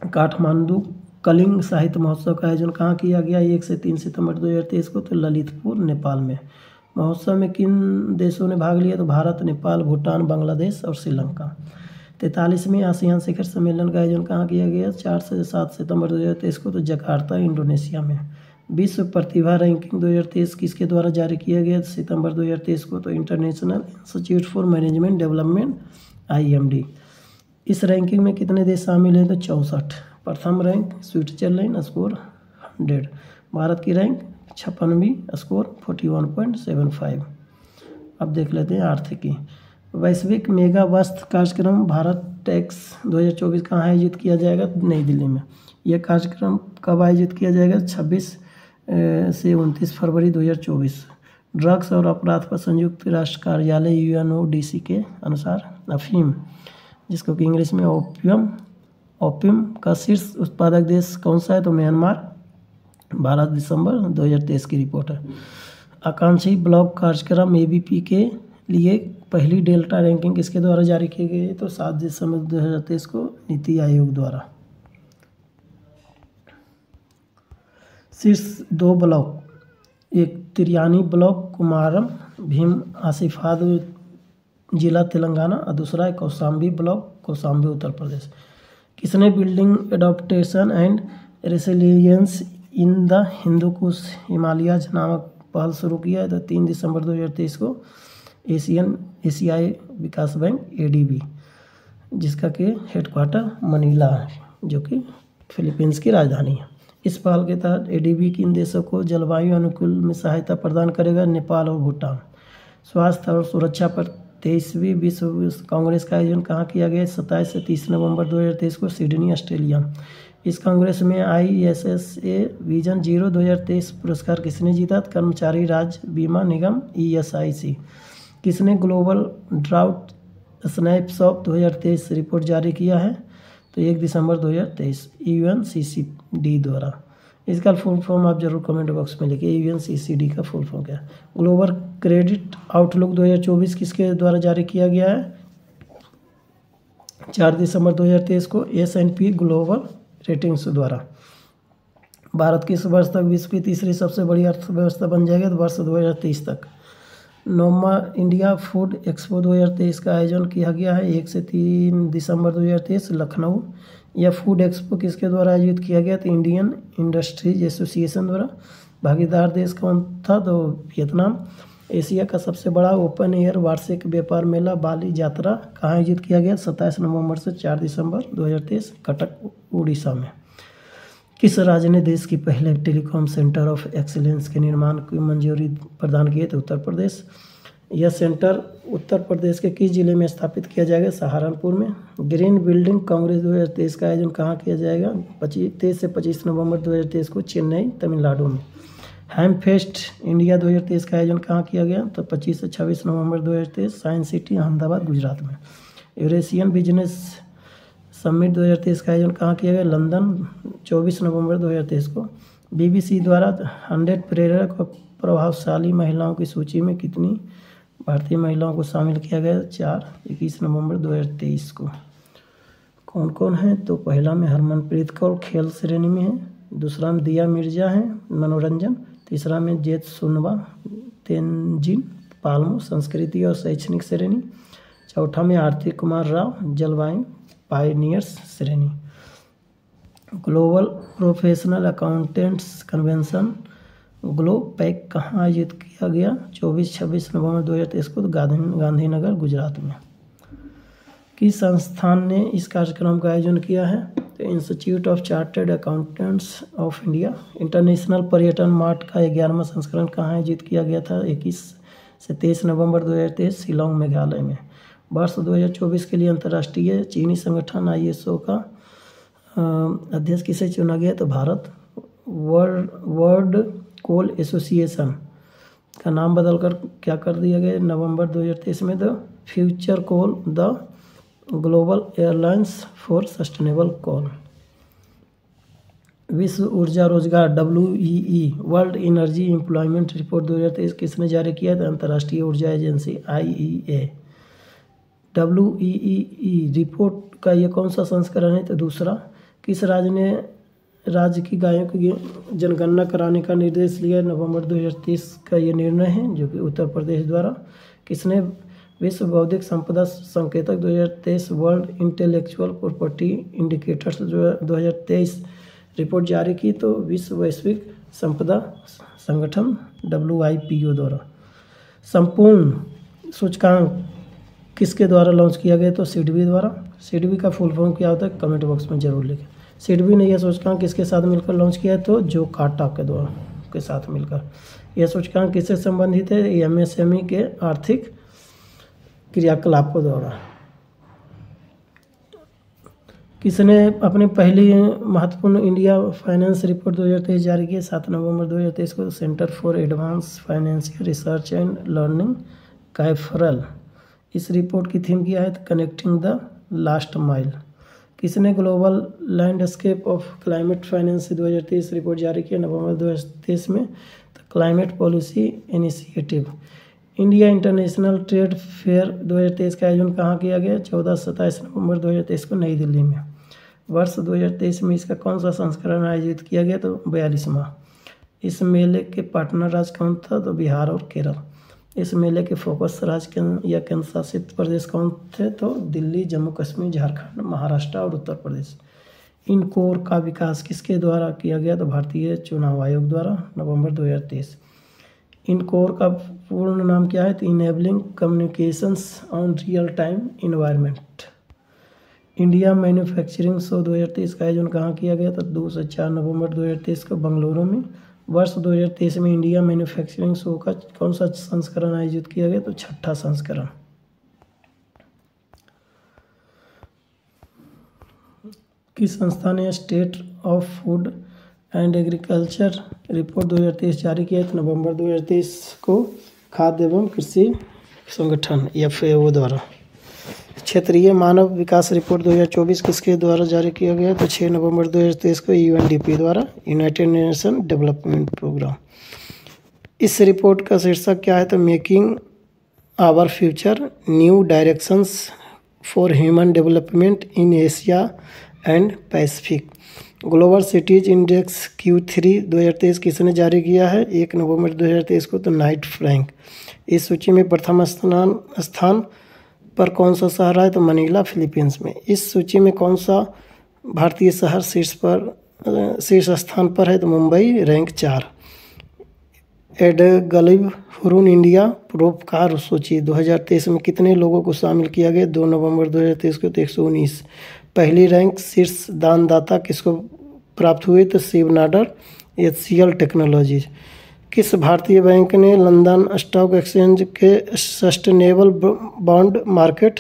काठमांडू कलिंग साहित्य महोत्सव का आयोजन कहाँ किया गया? 1 से 3 सितंबर 2023 को। तो ललितपुर नेपाल में। महोत्सव में किन देशों ने भाग लिया? तो भारत, नेपाल, भूटान, बांग्लादेश और श्रीलंका। 43वें आसियान शिखर सम्मेलन का आयोजन कहाँ किया गया? 4 से 7 सितंबर 2023 को। तो जकार्ता इंडोनेशिया में। विश्व प्रतिभा रैंकिंग 2023 किसके द्वारा जारी किया गया? सितंबर 2023 को। तो international institute for management development IMD। इस रैंकिंग में कितने देश शामिल हैं? तो 64। प्रथम रैंक स्विट्जरलैंड, स्कोर 100। भारत की रैंक 56वीं, स्कोर 41.75। अब देख लेते हैं आर्थिकी। वैश्विक मेगा वस्त्र कार्यक्रम भारत टेक्स 2024 कहाँ आयोजित किया जाएगा? नई दिल्ली में। यह कार्यक्रम कब आयोजित किया जाएगा? 26 से 29 फरवरी 2024। ड्रग्स और अपराध पर संयुक्त राष्ट्र कार्यालय UNODC के अनुसार अफीम, जिसको कि इंग्लिश में ओपियम का शीर्ष उत्पादक देश कौन सा है? तो म्यांमार। 12 दिसंबर 2023 की रिपोर्ट है। आकांक्षी ब्लॉक कार्यक्रम ABP के लिए पहली डेल्टा रैंकिंग किसके द्वारा जारी की गई है? तो 7 दिसंबर 2023 को नीति आयोग द्वारा। शीर्ष 2 ब्लॉक, एक तिरयानी ब्लॉक कुमारम भीम आसिफाद जिला तेलंगाना और दूसरा है कौशाम्बी ब्लॉक कौशाम्बी उत्तर प्रदेश। किसने building adaptation and resilience in the Hindu Kush Himalayas नामक पहल शुरू किया है? तो 3 दिसंबर 2023 को एशियाई विकास बैंक ADB, जिसका कि हेडक्वार्टर मनीला है, जो कि फिलीपींस की राजधानी है। इस पहल के तहत ADB किन देशों को जलवायु अनुकूल में सहायता प्रदान करेगा? नेपाल और भूटान। स्वास्थ्य और सुरक्षा पर 23वीं विश्व कांग्रेस का आयोजन कहाँ किया गया? 27 से 30 नवंबर 2023 को सिडनी, ऑस्ट्रेलिया। इस कांग्रेस में ISSA विजन 0 2023 पुरस्कार किसने जीता? कर्मचारी राज्य बीमा निगम ESIC। किसने ग्लोबल ड्राउट स्नैपशॉट 2023 रिपोर्ट जारी किया है? तो 1 दिसंबर 2023 UNCCD द्वारा। इसका फुल फॉर्म आप जरूर कमेंट बॉक्स में लिखिए। UNCCD का फुल फॉर्म क्या है? ग्लोबल क्रेडिट आउटलुक 2024 किसके द्वारा जारी किया गया है? 4 दिसंबर 2023 को S&P ग्लोबल रेटिंग्स द्वारा। भारत किस वर्ष तक विश्व की तीसरी सबसे बड़ी अर्थव्यवस्था बन जाएगा? तो वर्ष 2030 तक। 9वां इंडिया फूड एक्सपो 2023 का आयोजन किया गया है 1 से 3 दिसंबर 2023 लखनऊ। यह फूड एक्सपो किसके द्वारा आयोजित किया गया? तो इंडियन इंडस्ट्रीज एसोसिएशन द्वारा। भागीदार देश कौन था? तो वियतनाम। एशिया का सबसे बड़ा ओपन एयर वार्षिक व्यापार मेला बाली यात्रा कहाँ आयोजित किया गया? 27 नवंबर से 4 दिसंबर 2023 कटक उड़ीसा में। किस राज्य ने देश की पहले टेलीकॉम सेंटर ऑफ एक्सीलेंस के निर्माण की मंजूरी प्रदान की है? तो उत्तर प्रदेश। यह सेंटर उत्तर प्रदेश के किस जिले में स्थापित किया जाएगा? सहारनपुर में। ग्रीन बिल्डिंग कांग्रेस 2023 का आयोजन कहाँ किया जाएगा? 23 से 25 नवंबर 2023 को चेन्नई, तमिलनाडु में। हैम फेस्ट इंडिया 2023 का आयोजन कहाँ किया गया? तो 25 से 26 नवंबर 2023 साइंस सिटी अहमदाबाद, गुजरात में। यूरेशियन बिजनेस समिट 2023 का आयोजन कहाँ किया गया? लंदन, 24 नवंबर 2023 को। BBC द्वारा 100 प्रेरक और प्रभावशाली महिलाओं की सूची में कितनी भारतीय महिलाओं को शामिल किया गया? 4, 21 नवंबर 2023 को। कौन कौन है? तो पहला में हरमनप्रीत कौर खेल श्रेणी में है, दूसरा में दिया मिर्जा है मनोरंजन, तीसरा में जेत सुनवा तेंजिन पालमो संस्कृति और शैक्षणिक श्रेणी, चौथा में आरती कुमार राव जलवायु पायनियर्स श्रेणी। ग्लोबल प्रोफेशनल अकाउंटेंट्स कन्वेंशन ग्लोपैक कहाँ आयोजित किया गया? 24-26 नवंबर 2023 को गांधीनगर, गुजरात में। किस संस्थान ने इस कार्यक्रम का आयोजन किया है? तो institute of chartered accountants of India. International पर्यटन मार्ट का 11वां संस्करण कहाँ आयोजित किया गया था? 21 से 23 नवंबर 2023 शिलोंग, मेघालय में। वर्ष 2024 के लिए अंतर्राष्ट्रीय चीनी संगठन ISO का अध्यक्ष किसे चुना गया? तो भारत। वर्ल्ड कोल एसोसिएशन का नाम बदलकर क्या कर दिया गया नवंबर 2023 में, the future call, the global airlines for sustainable call. विश्व ऊर्जा रोजगार WEE world energy employment report 2023 किसने जारी किया था, अंतर्राष्ट्रीय ऊर्जा एजेंसी IEA। WEEE रिपोर्ट का ये कौन सा संस्करण है, तो दूसरा। किस राज्य की गायों की जनगणना कराने का निर्देश लिया, नवंबर 2023 का ये निर्णय है, जो कि उत्तर प्रदेश द्वारा। किसने विश्व बौद्धिक संपदा संकेतक 2023 world intellectual property indicators 2023 report जारी की, तो विश्व वैश्विक संपदा संगठन WIPO द्वारा। संपूर्ण सूचकांक किसके द्वारा लॉन्च किया गया, तो सिडबी द्वारा। सिडबी का फुल फॉर्म क्या होता है, कमेंट बॉक्स में जरूर लिखें। सिडबी ने यह सूचकांक किसके साथ मिलकर लॉन्च किया है, तो जोकार्टा के साथ मिलकर। यह सूचकांक किससे संबंधित है, MSME के आर्थिक क्रियाकलापों द्वारा। किसने अपनी पहली महत्वपूर्ण इंडिया फाइनेंस रिपोर्ट 2023 जारी की, 7 नवंबर 2023 को, centre for advanced financial research and learning CAFRAL. इस रिपोर्ट की थीम क्या है, तो कनेक्टिंग द लास्ट माइल। किसने global landscape of climate finance 2023 report जारी किया, नवंबर 2023 में, तो climate policy initiative. India international trade fair 2023 का आयोजन कहाँ किया गया, 14-27 नवंबर 2023 को नई दिल्ली में। वर्ष 2023 में इसका कौन सा संस्करण आयोजित किया गया, तो 42वां। इस मेले के पार्टनर राज्य कौन था, तो बिहार और केरल। इस मेले के फोकस राज्य या केंद्र शासित प्रदेश कौन थे, तो दिल्ली, जम्मू कश्मीर, झारखंड, महाराष्ट्र और उत्तर प्रदेश। इन कोर का विकास किसके द्वारा किया गया, तो भारतीय चुनाव आयोग द्वारा, नवंबर 2023। इन कोर का पूर्ण नाम क्या है, तो enabling communications on real time environment. India manufacturing show 2023 का आयोजन कहाँ किया गया, तो 2 से 4 नवंबर 2023 को बेंगलुरु में। वर्ष 2023 में इंडिया मैन्युफैक्चरिंग शो का कौन सा संस्करण आयोजित किया गया, तो 6ठा संस्करण। किस संस्था ने state of food and agriculture report 2023 जारी किया, तो नवंबर 2023 को खाद्य एवं कृषि संगठन FAO द्वारा। क्षेत्रीय मानव विकास रिपोर्ट 2024 किसके द्वारा जारी किया गया, तो 6 नवंबर 2023 को UNDP द्वारा, यूनाइटेड नेशन डेवलपमेंट प्रोग्राम। इस रिपोर्ट का शीर्षक क्या है, तो making our future new directions for human development in Asia and Pacific. Global cities index Q3 2023 किसने जारी किया है, 1 नवंबर 2023 को, तो नाइट फ्रैंक। इस सूची में प्रथम स्थान पर कौन सा शहर है, तो मनीला, फिलीपींस में। इस सूची में कौन सा भारतीय शहर शीर्ष स्थान पर है, तो मुंबई, रैंक 4। एडगलिव हुरून इंडिया परोपकार सूची 2023 में कितने लोगों को शामिल किया गया, 2 नवंबर 2023 को, तो 119। पहली रैंक शीर्ष दानदाता किसको प्राप्त हुई, तो शिव नाडर, HCL टेक्नोलॉजीज। किस भारतीय बैंक ने लंदन स्टॉक एक्सचेंज के sustainable bond market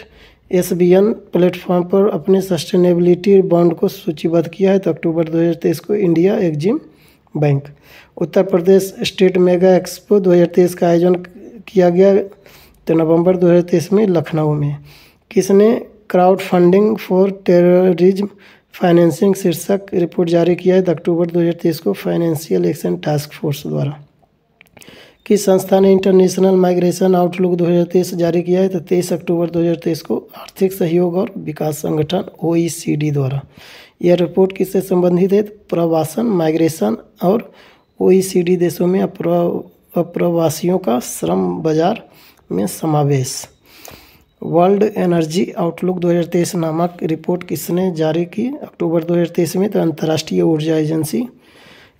SBN platform पर अपने सस्टेनेबिलिटी बॉन्ड को सूचीबद्ध किया है, तो अक्टूबर 2023 को, India Exim bank. Uttar Pradesh state mega expo 2023 का आयोजन किया गया, तो नवंबर 2023 में लखनऊ में। किसने crowd funding for terrorism financing शीर्षक रिपोर्ट जारी किया है, तो अक्टूबर 2023 को, फाइनेंशियल एक्शन टास्क फोर्स द्वारा। किस संस्था ने इंटरनेशनल माइग्रेशन आउटलुक 2023 जारी किया है, तो 23 अक्टूबर 2023 को, आर्थिक सहयोग और विकास संगठन OECD द्वारा। यह रिपोर्ट किससे संबंधित है, तो प्रवासन, माइग्रेशन और OECD देशों में अप्रवासियों का श्रम बाजार में समावेश। वर्ल्ड एनर्जी आउटलुक 2023 नामक रिपोर्ट किसने जारी की, अक्टूबर 2023 में, तो अंतर्राष्ट्रीय ऊर्जा एजेंसी।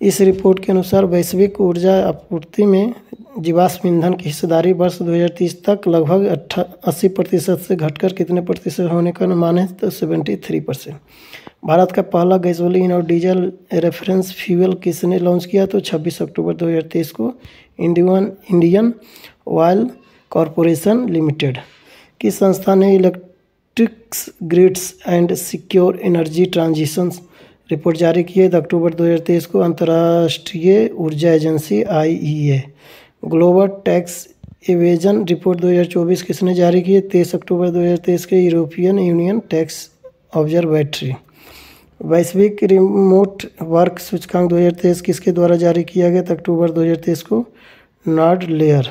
इस रिपोर्ट के अनुसार वैश्विक ऊर्जा आपूर्ति में जीवाश्म ईंधन की हिस्सेदारी वर्ष 2030 तक लगभग 80% से घटकर कितने प्रतिशत होने का अनुमान है, तो 73%। भारत का पहला गैसोलीन और डीजल रेफरेंस फ्यूल किसने लॉन्च किया, तो 26 अक्टूबर 2023 को, इंडियन ऑयल कॉरपोरेशन लिमिटेड। किस संस्था ने electrics grids and secure energy transition report जारी की है, तो अक्टूबर 2023 को, अंतर्राष्ट्रीय ऊर्जा agency IEA। Global tax evasion report 2024 किसने जारी की है? 23 अक्टूबर 2023 के यूरोपियन यूनियन टैक्स ऑब्जर्वेटरी। वैश्विक रिमोट वर्क सूचकांक 2023 किसके द्वारा जारी किया गया था? अक्टूबर 2023 को नॉर्डलेयर।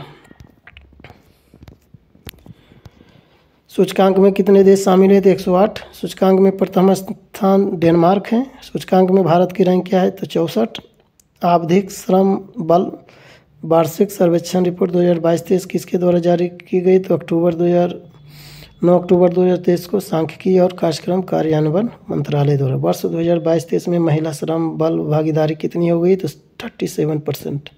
सूचकांक में कितने देश शामिल है? तो 108। सूचकांक में प्रथम स्थान डेनमार्क है। सूचकांक में भारत की रैंक क्या है? तो 64। आवधिक श्रम बल वार्षिक सर्वेक्षण रिपोर्ट 2022-23 किसके द्वारा जारी की गई? तो 9 अक्टूबर 2023 को सांख्यिकी और कार्यक्रम कार्यान्वयन मंत्रालय द्वारा। वर्ष 2022-23 में महिला श्रम बल भागीदारी कितनी हो गई? तो 37%।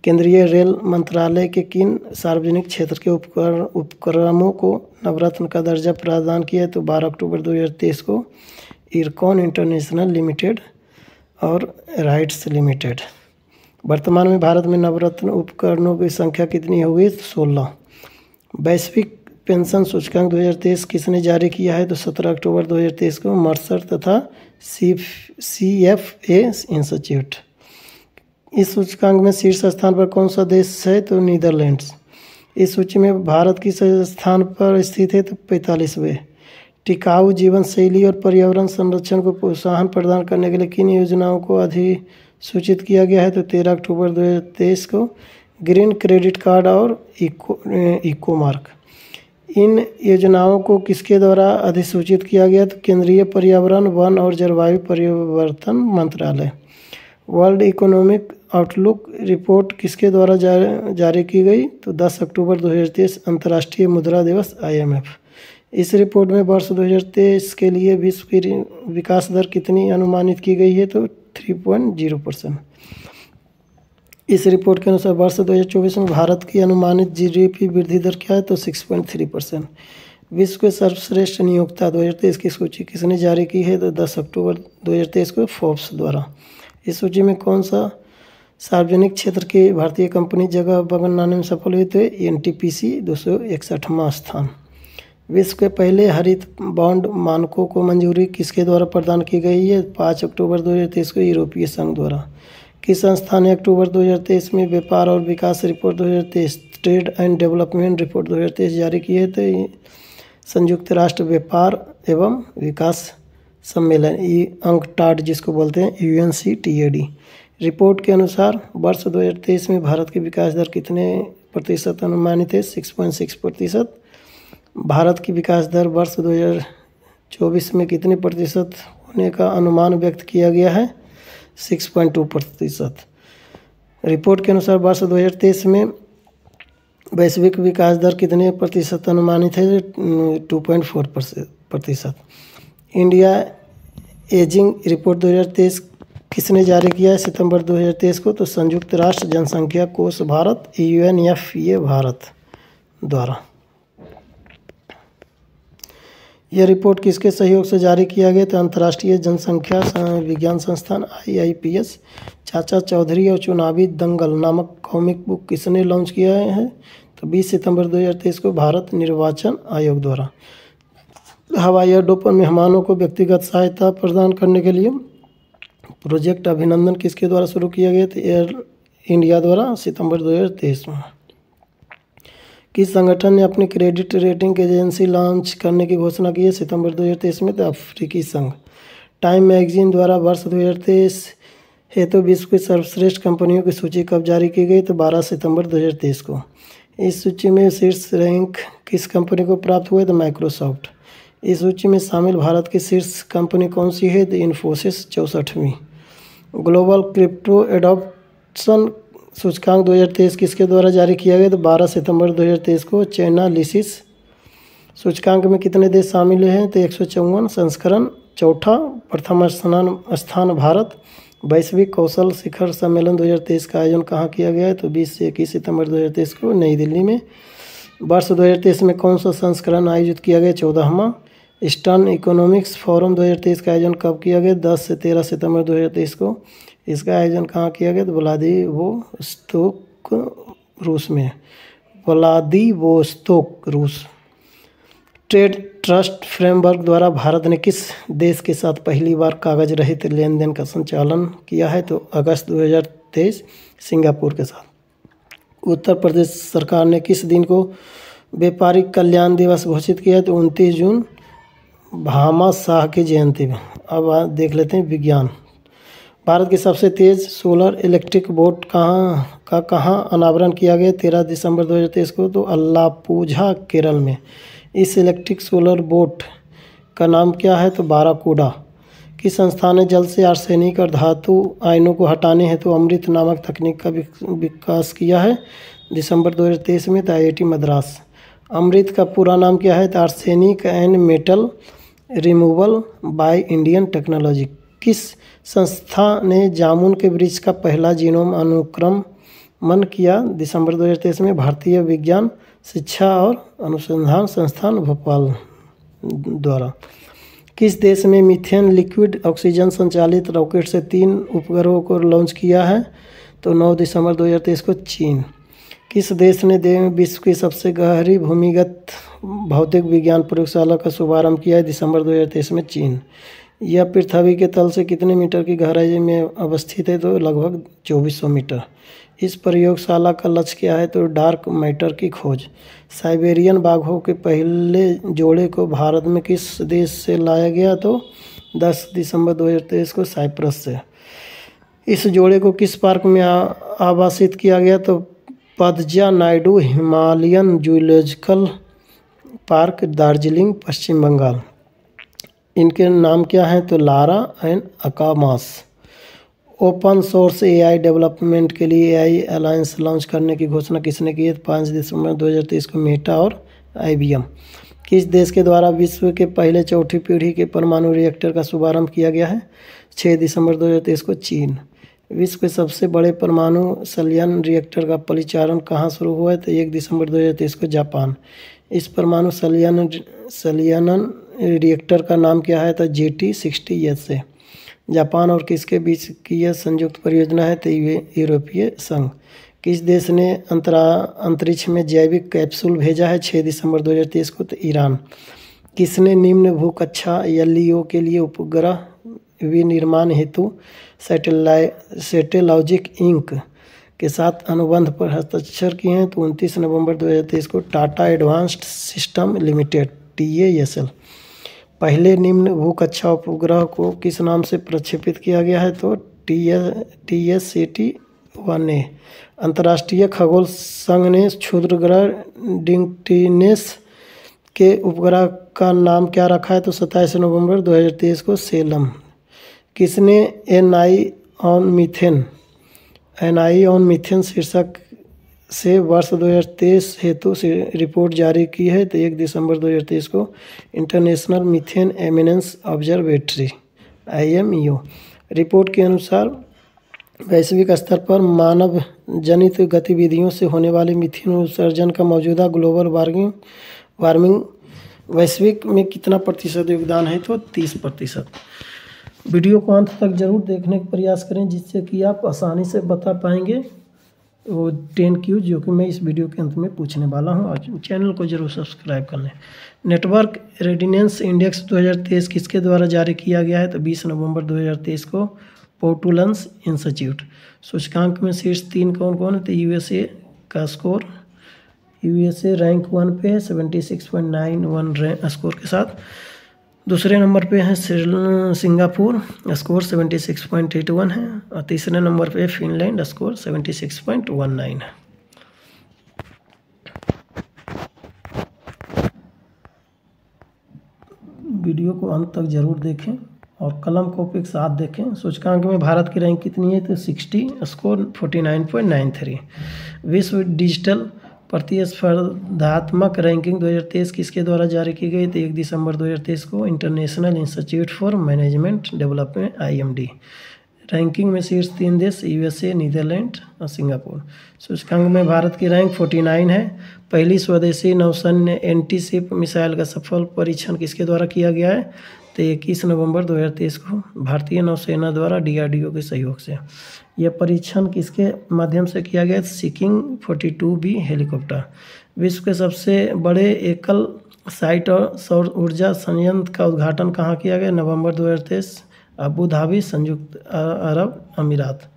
केंद्रीय रेल मंत्रालय के किन सार्वजनिक क्षेत्र के उपक्रमों को नवरत्न का दर्जा प्रदान किया? तो 12 अक्टूबर 2023 को इरकॉन इंटरनेशनल लिमिटेड और राइट्स लिमिटेड। वर्तमान में भारत में नवरत्न उपकरणों की संख्या कितनी हो गई? 16। वैश्विक पेंशन सूचकांक 2023 किसने जारी किया है? तो 17 अक्टूबर 2023 को मर्सर तथा CFA इंस्टीट्यूट। इस सूचकांक में शीर्ष स्थान पर कौन सा देश है? तो नीदरलैंड्स। इस सूची में भारत किस स्थान पर स्थित है? तो 45वें। टिकाऊ जीवन शैली और पर्यावरण संरक्षण को प्रोत्साहन प्रदान करने के लिए किन योजनाओं को अधिसूचित किया गया है? तो 13 अक्टूबर 2023 को ग्रीन क्रेडिट कार्ड और इको मार्क। इन योजनाओं को किसके द्वारा अधिसूचित किया गया? तो केंद्रीय पर्यावरण वन और जलवायु परिवर्तन मंत्रालय। वर्ल्ड इकोनॉमिक आउटलुक रिपोर्ट किसके द्वारा जारी की गई? तो 10 अक्टूबर 2023 अंतर्राष्ट्रीय मुद्रा दिवस IMF। इस रिपोर्ट में वर्ष 2023 के लिए विश्व की विकास दर कितनी अनुमानित की गई है? तो 3.0%। इस रिपोर्ट के अनुसार वर्ष 2024 में भारत की अनुमानित GDP वृद्धि दर क्या है? तो 6.3%। विश्व के सर्वश्रेष्ठ नियोक्ता 2023 की सूची किसने जारी की है? तो 10 अक्टूबर 2023 को फोर्ब्स द्वारा। इस सूची में कौन सा सार्वजनिक क्षेत्र की भारतीय कंपनी जगह बनाने में सफल हुई? तो NTPC 261वां स्थान। विश्व के पहले हरित बॉन्ड मानकों को मंजूरी किसके द्वारा प्रदान की गई है? 5 अक्टूबर 2023 को यूरोपीय संघ द्वारा। किस संस्था ने अक्टूबर 2023 में व्यापार और विकास report 2023 trade and development report 2023 जारी की है? तो संयुक्त राष्ट्र व्यापार एवं विकास सम्मेलन UNCTAD जिसको बोलते हैं UNCTAD। रिपोर्ट के अनुसार वर्ष 2023 में भारत की विकास दर कितने प्रतिशत अनुमानित है? 6.6%। भारत की विकास दर वर्ष 2024 में कितने प्रतिशत होने का अनुमान व्यक्त किया गया है? 6.2%। रिपोर्ट के अनुसार वर्ष 2023 में वैश्विक विकास दर कितने प्रतिशत अनुमानित है? 2.4%। इंडिया एजिंग रिपोर्ट 2023 किसने जारी किया है? सितंबर 2023 को। तो संयुक्त राष्ट्र जनसंख्या कोष भारत UNFPA भारत द्वारा। यह रिपोर्ट किसके सहयोग से जारी किया गया? तो अंतर्राष्ट्रीय जनसंख्या विज्ञान संस्थान IIPS। चाचा चौधरी और चुनावी दंगल नामक कॉमिक बुक किसने लॉन्च किया है? तो 20 सितंबर 2023 को भारत निर्वाचन आयोग द्वारा। हवाई अड्डों पर मेहमानों को व्यक्तिगत सहायता प्रदान करने के लिए प्रोजेक्ट अभिनंदन किसके द्वारा शुरू किया गया? तो एयर इंडिया द्वारा सितंबर 2023 में। किस संगठन ने अपनी क्रेडिट रेटिंग एजेंसी लॉन्च करने की घोषणा की है? सितंबर 2023 में। तो अफ्रीकी संघ। टाइम मैगजीन द्वारा वर्ष 2023 हेतु विश्व की सर्वश्रेष्ठ कंपनियों की सूची कब जारी की गई? तो 12 सितंबर 2023 को। इस सूची में शीर्ष रैंक किस कंपनी को प्राप्त हुआ? तो माइक्रोसॉफ्ट। इस सूची में शामिल भारत की शीर्ष कंपनी कौन सी है? तो इन्फोसिस 64वीं। ग्लोबल क्रिप्टो एडॉप्शन सूचकांक 2023 किसके द्वारा जारी किया गया? तो 12 सितंबर 2023 को चैनालिसिस। सूचकांक में कितने देश शामिल हैं? तो 154। संस्करण चौथा। प्रथम स्थान भारत। वैश्विक कौशल शिखर सम्मेलन 2023 का आयोजन कहाँ किया गया है? तो 20 से 21 सितंबर 2023 को नई दिल्ली में। वर्ष 2023 में कौन सा संस्करण आयोजित किया गया? 14वां। ईस्टर्न इकोनॉमिक्स फोरम 2023 का आयोजन कब किया गया? 10 से 13 सितंबर 2023 को। इसका आयोजन कहाँ किया गया? तो व्लादिवोस्तोक रूस में। व्लादिवोस्तोक रूस। ट्रेड ट्रस्ट फ्रेमवर्क द्वारा भारत ने किस देश के साथ पहली बार कागज रहित लेन देन का संचालन किया है? तो अगस्त 2023 सिंगापुर के साथ। उत्तर प्रदेश सरकार ने किस दिन को व्यापारिक कल्याण दिवस घोषित किया है? तो 29 जून, भामा शाह की जयंती में। अब देख लेते हैं विज्ञान। भारत की सबसे तेज़ सोलर इलेक्ट्रिक बोट कहाँ अनावरण किया गया? 13 दिसंबर 2023 को, तो अल्लापुझा केरल में। इस इलेक्ट्रिक सोलर बोट का नाम क्या है? तो बाराकूडा। किस संस्थान ने जल से आर्सेनिक और धातु आयनों को हटाने हेतु अमृत नामक तकनीक का विकास किया है? दिसंबर 2023 में, तो IIT मद्रास। अमृत का पूरा नाम क्या है? तो arsenic and metal removal by Indian technology. किस संस्था ने जामुन के वृक्ष का पहला जीनोम अनुक्रमण किया? दिसंबर 2023 में, भारतीय विज्ञान शिक्षा और अनुसंधान संस्थान भोपाल द्वारा। किस देश में मीथेन लिक्विड ऑक्सीजन संचालित रॉकेट से 3 उपग्रहों को लॉन्च किया है? तो 9 दिसंबर 2023 को, चीन। किस देश ने विश्व की सबसे गहरी भूमिगत भौतिक विज्ञान प्रयोगशाला का शुभारंभ किया है? दिसंबर 2023 में, चीन। यह पृथ्वी के तल से कितने मीटर की गहराई में अवस्थित है? तो लगभग 2400 मीटर। इस प्रयोगशाला का लक्ष्य क्या है? तो डार्क मैटर की खोज। साइबेरियन बाघों के पहले जोड़े को भारत में किस देश से लाया गया? तो 10 दिसंबर 2023 को, साइप्रस से। इस जोड़े को किस पार्क में आवासित किया गया? तो Padmaja Naidu Himalayan zoological park, Darjeeling, पश्चिम बंगाल। इनके नाम क्या हैं? तो Lara and Akamas. Open source AI development के लिए AI अलायंस लॉन्च करने की घोषणा किसने की है? 5 दिसंबर 2023 को, मेटा और IBM। किस देश के द्वारा विश्व के पहले चौथी पीढ़ी के परमाणु रिएक्टर का शुभारंभ किया गया है? 6 दिसंबर 2023 को, चीन। विश्व के सबसे बड़े परमाणु संयंत्र रिएक्टर का परिचालन कहाँ शुरू हुआ है? तो 1 दिसंबर 2023 को, जापान। इस परमाणु संयंत्र रिएक्टर का नाम क्या है? तो JT60S। जापान और किसके बीच की यह संयुक्त परियोजना है? तो यूरोपीय संघ। किस देश ने अंतरिक्ष में जैविक कैप्सूल भेजा है? 6 दिसंबर 2023 को, तो ईरान। किसने निम्न भूकक्षा LEO के लिए उपग्रह विनिर्माण हेतु सैटेलॉजिक इंक के साथ अनुबंध पर हस्ताक्षर किए हैं? तो 29 नवंबर 2023 को, Tata advanced system limited, TASL। पहले निम्न भूकक्षा उपग्रह को किस नाम से प्रक्षेपित किया गया है? तो TSAT-1A। अंतर्राष्ट्रीय खगोल संघ ने क्षुद्रग्रह डिक्टिनेस के उपग्रह का नाम क्या रखा है? तो 27 नवंबर 2023 को, सेलम। किसने NI ऑन मीथेन शीर्षक से वर्ष 2023 हेतु रिपोर्ट जारी की है? तो 1 दिसंबर 2023 को, international methane eminence observatory, IMEO। Report के अनुसार वैश्विक स्तर पर मानव जनित गतिविधियों से होने वाले मीथेन उत्सर्जन का मौजूदा ग्लोबल वार्मिंग वैश्विक में कितना प्रतिशत योगदान है? तो 30%। वीडियो को अंत तक जरूर देखने का प्रयास करें, जिससे कि आप आसानी से बता पाएंगे वो 10 क्यूज जो कि मैं इस वीडियो के अंत में पूछने वाला हूं। और चैनल को जरूर सब्सक्राइब कर लें। नेटवर्क रेडिनेंस इंडेक्स 2023 किसके द्वारा जारी किया गया है? तो 20 नवंबर 2023 को, पोर्टुलन्स इंस्टीट्यूट। सूचकांक में शीर्ष 3 कौन कौन है? तो USA का स्कोर, USA रैंक 1 पे है 76.91 स्कोर के साथ। दूसरे नंबर पे है सिंगापुर, स्कोर 76.81 है। और तीसरे नंबर पे फिनलैंड, स्कोर 76.19 है। वीडियो को अंत तक जरूर देखें और कलम कॉपी के साथ देखें। सूचकांक में भारत की रैंक कितनी है? तो 60, स्कोर 49.93। विश्व डिजिटल प्रतिस्पर्धात्मक रैंकिंग 2023 किसके द्वारा जारी की गई? तो 1 दिसंबर 2023 को, international institute for management development, IMD। Ranking में शीर्ष 3 देश USA, नीदरलैंड और सिंगापुर। सूचकांक में भारत की रैंक 49 है। पहली स्वदेशी नौसैन्य एंटी-शिप मिसाइल का सफल परीक्षण किसके द्वारा किया गया है? तो 21 नवंबर 2023 को, भारतीय नौसेना द्वारा DRDO के सहयोग से। यह परीक्षण किसके माध्यम से किया गया? Seeking 42B helicopter. विश्व के सबसे बड़े एकल साइट और सौर ऊर्जा संयंत्र का उद्घाटन कहाँ किया गया? नवंबर 2023, अबू धाबी, संयुक्त अरब अमीरात।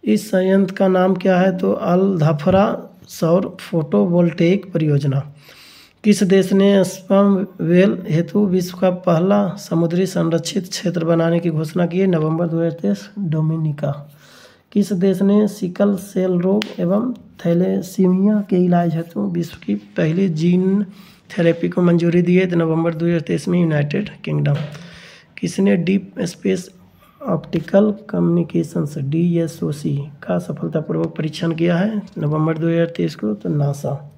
इस संयंत्र का नाम क्या है? तो अल धफरा सौर फोटोवोल्टेइक परियोजना। किस देश ने स्पर्म वेल हेतु विश्व का पहला समुद्री संरक्षित क्षेत्र बनाने की घोषणा की है? नवंबर 2023, डोमिनिका। किस देश ने सिकल सेल रोग एवं थैलेसीमिया के इलाज हेतु विश्व की पहली जीन थेरेपी को मंजूरी दी है? तो नवंबर 2023 में यूनाइटेड किंगडम। किसने deep space optical communications DSOC का सफलतापूर्वक परीक्षण किया है? नवंबर 2023 को, तो नासा।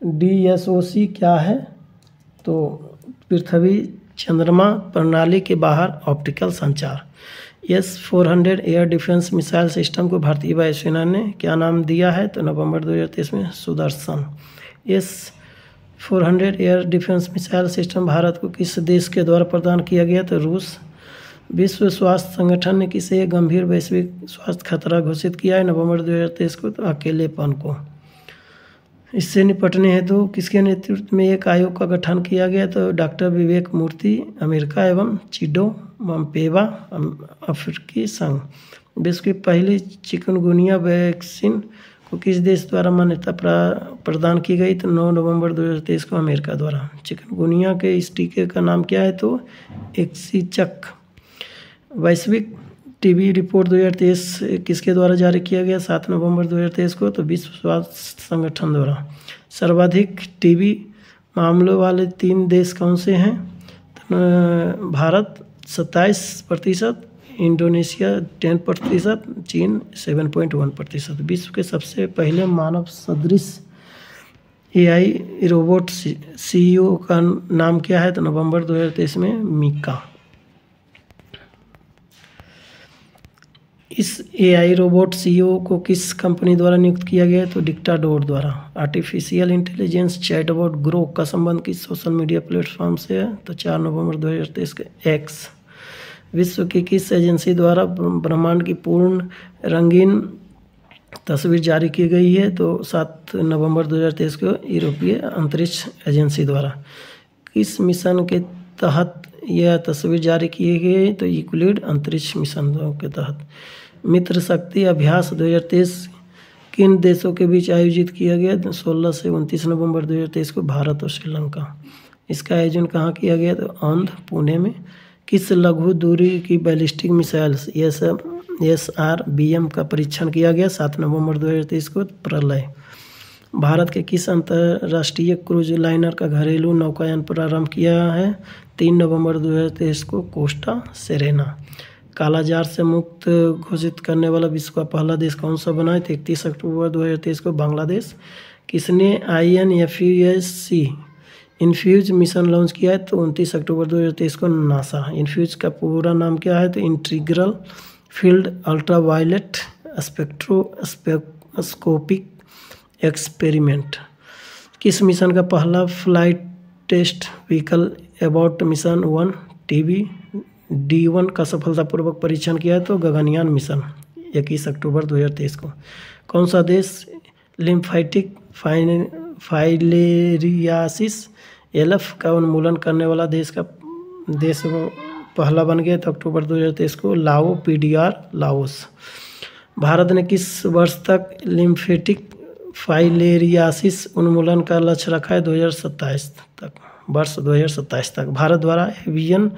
DSOC क्या है? तो पृथ्वी चंद्रमा प्रणाली के बाहर ऑप्टिकल संचार। S-400 air defence missile system को भारतीय वायुसेना ने क्या नाम दिया है? तो नवंबर 2023 में Sudarshan. S-400 air defence missile system Bharat को किस देश के द्वारा प्रदान किया गया? तो रूस। विश्व स्वास्थ्य संगठन ने किसे गंभीर वैश्विक स्वास्थ्य खतरा घोषित किया है? नवंबर 2023 को, तो अकेलेपन को। इससे निपटने हेतु किसके नेतृत्व में एक आयोग का गठन किया गया? तो डॉक्टर विवेक मूर्ति, अमेरिका, एवं चिडो मम्पेवा, अफ्रीकी संघ। विश्व की पहली चिकनगुनिया वैक्सीन को किस देश द्वारा मान्यता प्रदान की गई? तो 9 नवंबर 2023 को अमेरिका द्वारा। चिकनगुनिया के इस टीके का नाम क्या है? तो एक्सीचक। वैश्विक टीबी रिपोर्ट 2023 किसके द्वारा जारी किया गया? 7 नवंबर 2023 को, तो विश्व स्वास्थ्य संगठन द्वारा। सर्वाधिक टीबी मामलों वाले 3 देश कौन से हैं? तो भारत 27%, इंडोनेशिया 10%, चीन 7.1%। विश्व के सबसे पहले मानव सदृश AI रोबोट CEO का नाम क्या है? तो नवंबर 2023 में मीका। इस AI रोबोट CEO को किस कंपनी द्वारा नियुक्त किया गया है? तो डिक्टाडोर द्वारा। आर्टिफिशियल इंटेलिजेंस चैटबॉट ग्रोक का संबंध किस सोशल मीडिया प्लेटफॉर्म से है? तो 4 नवंबर 2023 के X। विश्व की किस एजेंसी द्वारा ब्रह्मांड की पूर्ण रंगीन तस्वीर जारी की गई है? तो 7 नवंबर 2023 को यूरोपीय अंतरिक्ष एजेंसी द्वारा। किस मिशन के तहत यह तस्वीर जारी की गई? तो यूक्लिड अंतरिक्ष मिशन के तहत। मित्र शक्ति अभ्यास 2023 किन देशों के बीच आयोजित किया गया? 16 से 29 नवंबर 2023 को भारत और श्रीलंका। इसका आयोजन कहाँ किया गया? तो आंध्र, पुणे में। किस लघु दूरी की बैलिस्टिक मिसाइल्स SRBM का परीक्षण किया गया? 7 नवंबर 2023 को, प्रलय। भारत के किस अंतर्राष्ट्रीय क्रूज लाइनर का घरेलू नौकायान प्रारंभ किया है? 3 नवंबर 2023 को, कोस्टा सेरेना। कालाजार से मुक्त घोषित करने वाला विश्व का पहला देश कौन सा बना है? 31 अक्टूबर 2023 को, बांग्लादेश। किसने INFUSC इन्फ्यूज मिशन लॉन्च किया है? तो 29 अक्टूबर 2023 को, नासा। इन्फ्यूज का पूरा नाम क्या है? तो integral field ultraviolet spectroscopic experiment. किस मिशन का पहला flight test vehicle abort mission 1 TB-D1 का सफलतापूर्वक परीक्षण किया है? तो गगनयान मिशन, 21 अक्टूबर 2023 को। कौन सा देश लिम्फेटिक फाइलेरियासिस LF का उन्मूलन करने वाला देश पहला बन गया? तो अक्टूबर 2023 को, लाओ PDR, लाओस। भारत ने किस वर्ष तक लिम्फेटिक फाइलेरियासिस उन्मूलन का लक्ष्य रखा है? 2027 तक, वर्ष 2027 तक। भारत द्वारा एवियन